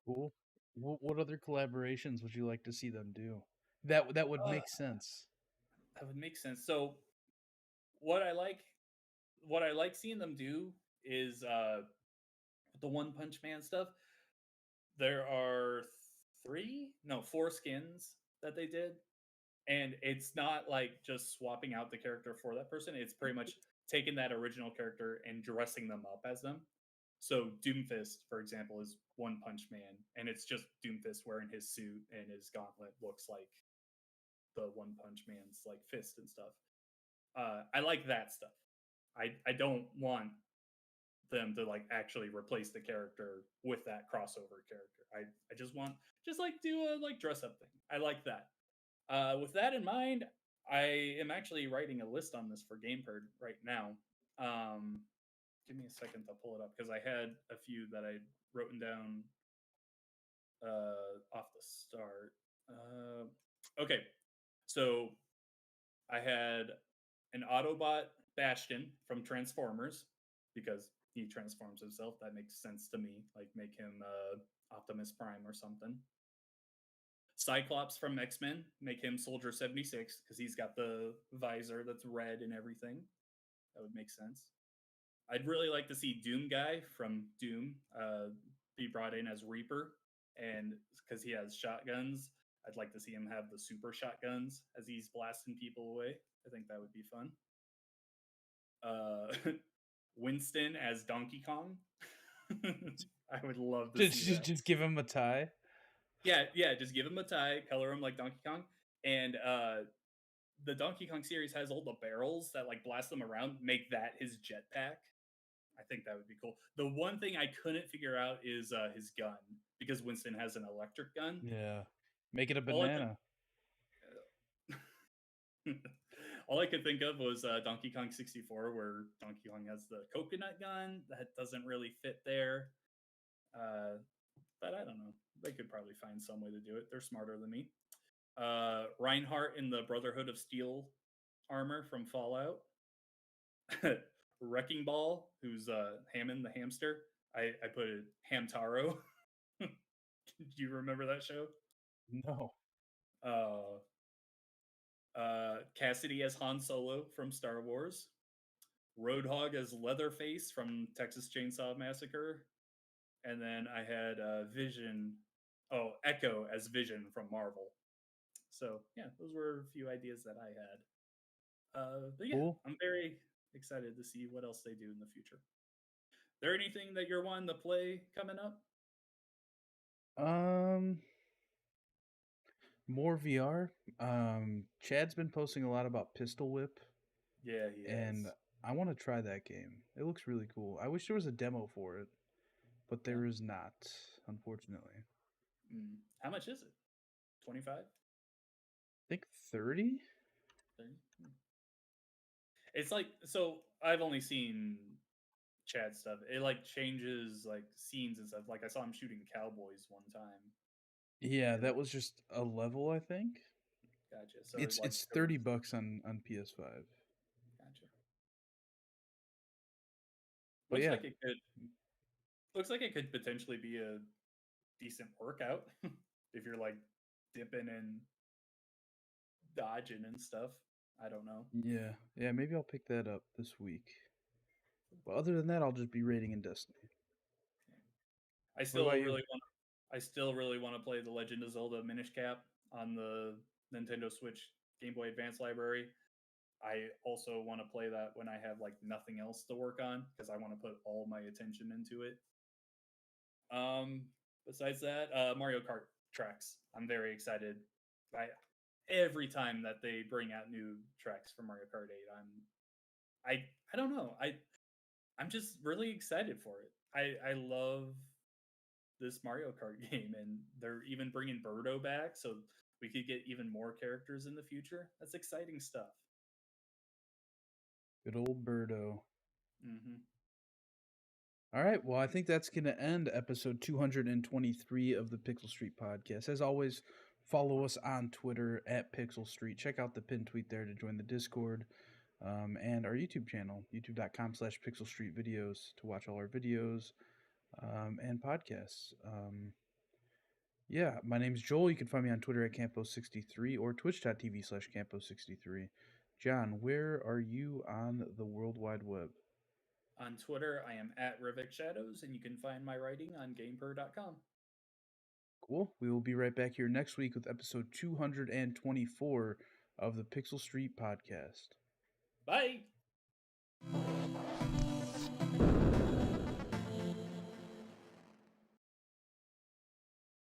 Cool. What other collaborations would you like to see them do? That would Uh, make sense. that would make sense. So what I like what I like seeing them do is the One Punch Man stuff. There are four skins that they did, and it's not like just swapping out the character for that person. It's pretty much taking that original character and dressing them up as them. So Doomfist, for example, is One Punch Man, and it's just Doomfist wearing his suit and his gauntlet looks like the One Punch Man's like fist and stuff. I like that stuff. I don't want them to like actually replace the character with that crossover character. I just want just like do a like dress up thing. I like that. With that in mind, I am actually writing a list on this for GamePerd right now. Um, Give me a second to pull it up because I had a few that I written down off the start. Okay, so I had an Autobot Bastion from Transformers because he transforms himself. That makes sense to me. Like make him Optimus Prime or something. Cyclops from X Men, make him Soldier 76 because he's got the visor that's red and everything. That would make sense. I'd really like to see Doom Guy from Doom be brought in as Reaper, and because he has shotguns, I'd like to see him have the super shotguns as he's blasting people away. I think that would be fun. Winston as Donkey Kong. I would love to see that. Just give him a tie. Yeah, yeah. Just give him a tie, color him like Donkey Kong, and the Donkey Kong series has all the barrels that like blast them around. Make that his jetpack. I think that would be cool. The one thing I couldn't figure out is his gun because Winston has an electric gun. Yeah. Make it a All I could banana. all I could think of was Donkey Kong 64, where Donkey Kong has the coconut gun. That doesn't really fit there. But I don't know. They could probably find some way to do it. They're smarter than me. Reinhardt in the Brotherhood of Steel armor from Fallout. Wrecking Ball, who's Hammond the hamster. I put it Hamtaro. Do you remember that show? No. Uh, Cassidy as Han Solo from Star Wars. Roadhog as Leatherface from Texas Chainsaw Massacre. And then I had Echo as Vision from Marvel. So yeah, those were a few ideas that I had. But yeah, Cool. I'm very excited to see what else they do in the future. There anything that you're wanting to play coming up? Um, More VR. Chad's been posting a lot about Pistol Whip, Yeah, he and has. I want to try that game. It looks really cool. I wish there was a demo for it, but Yeah. there is not, unfortunately. How much is it? 25? I think 30? 30? It's like so I've only seen Chad stuff. It like changes like scenes and stuff. Like I saw him shooting cowboys one time. Yeah, And that was just a level, I think. gotcha. So it It's like it's goes 30 bucks on PS5. gotcha. But Looks yeah, like it could looks like it could potentially be a decent workout if you're like dipping and dodging and stuff. I don't know. yeah, maybe I'll pick that up this week. But other than that, I'll just be raiding in Destiny. I What still about you? really want I still really want to play the Legend of Zelda Minish Cap on the Nintendo Switch Game Boy Advance library. I also want to play that when I have like nothing else to work on because I want to put all my attention into it. Um, Besides that, Mario Kart tracks. I'm very excited. I every time that they bring out new tracks for Mario Kart 8, I don't know. I'm just really excited for it. I love this Mario Kart game, and they're even bringing Birdo back, so we could get even more characters in the future. That's exciting stuff. Good old Birdo. Hmm. All right. Well, I think that's going to end episode 223 of the Pixel Street podcast. As always, follow us on Twitter at Pixel Street. Check out the pin tweet there to join the Discord, and our YouTube channel, youtube.com/Pixel Street videos, to watch all our videos and podcasts. Yeah, my name's Joel. You can find me on Twitter at Campo63 or twitch.tv/Campo63. John, where are you on the World Wide Web? On Twitter, I am at Rivik Shadows, and you can find my writing on GamePer.com. Cool. We will be right back here next week with episode 224 of the Pixel Street podcast. Bye.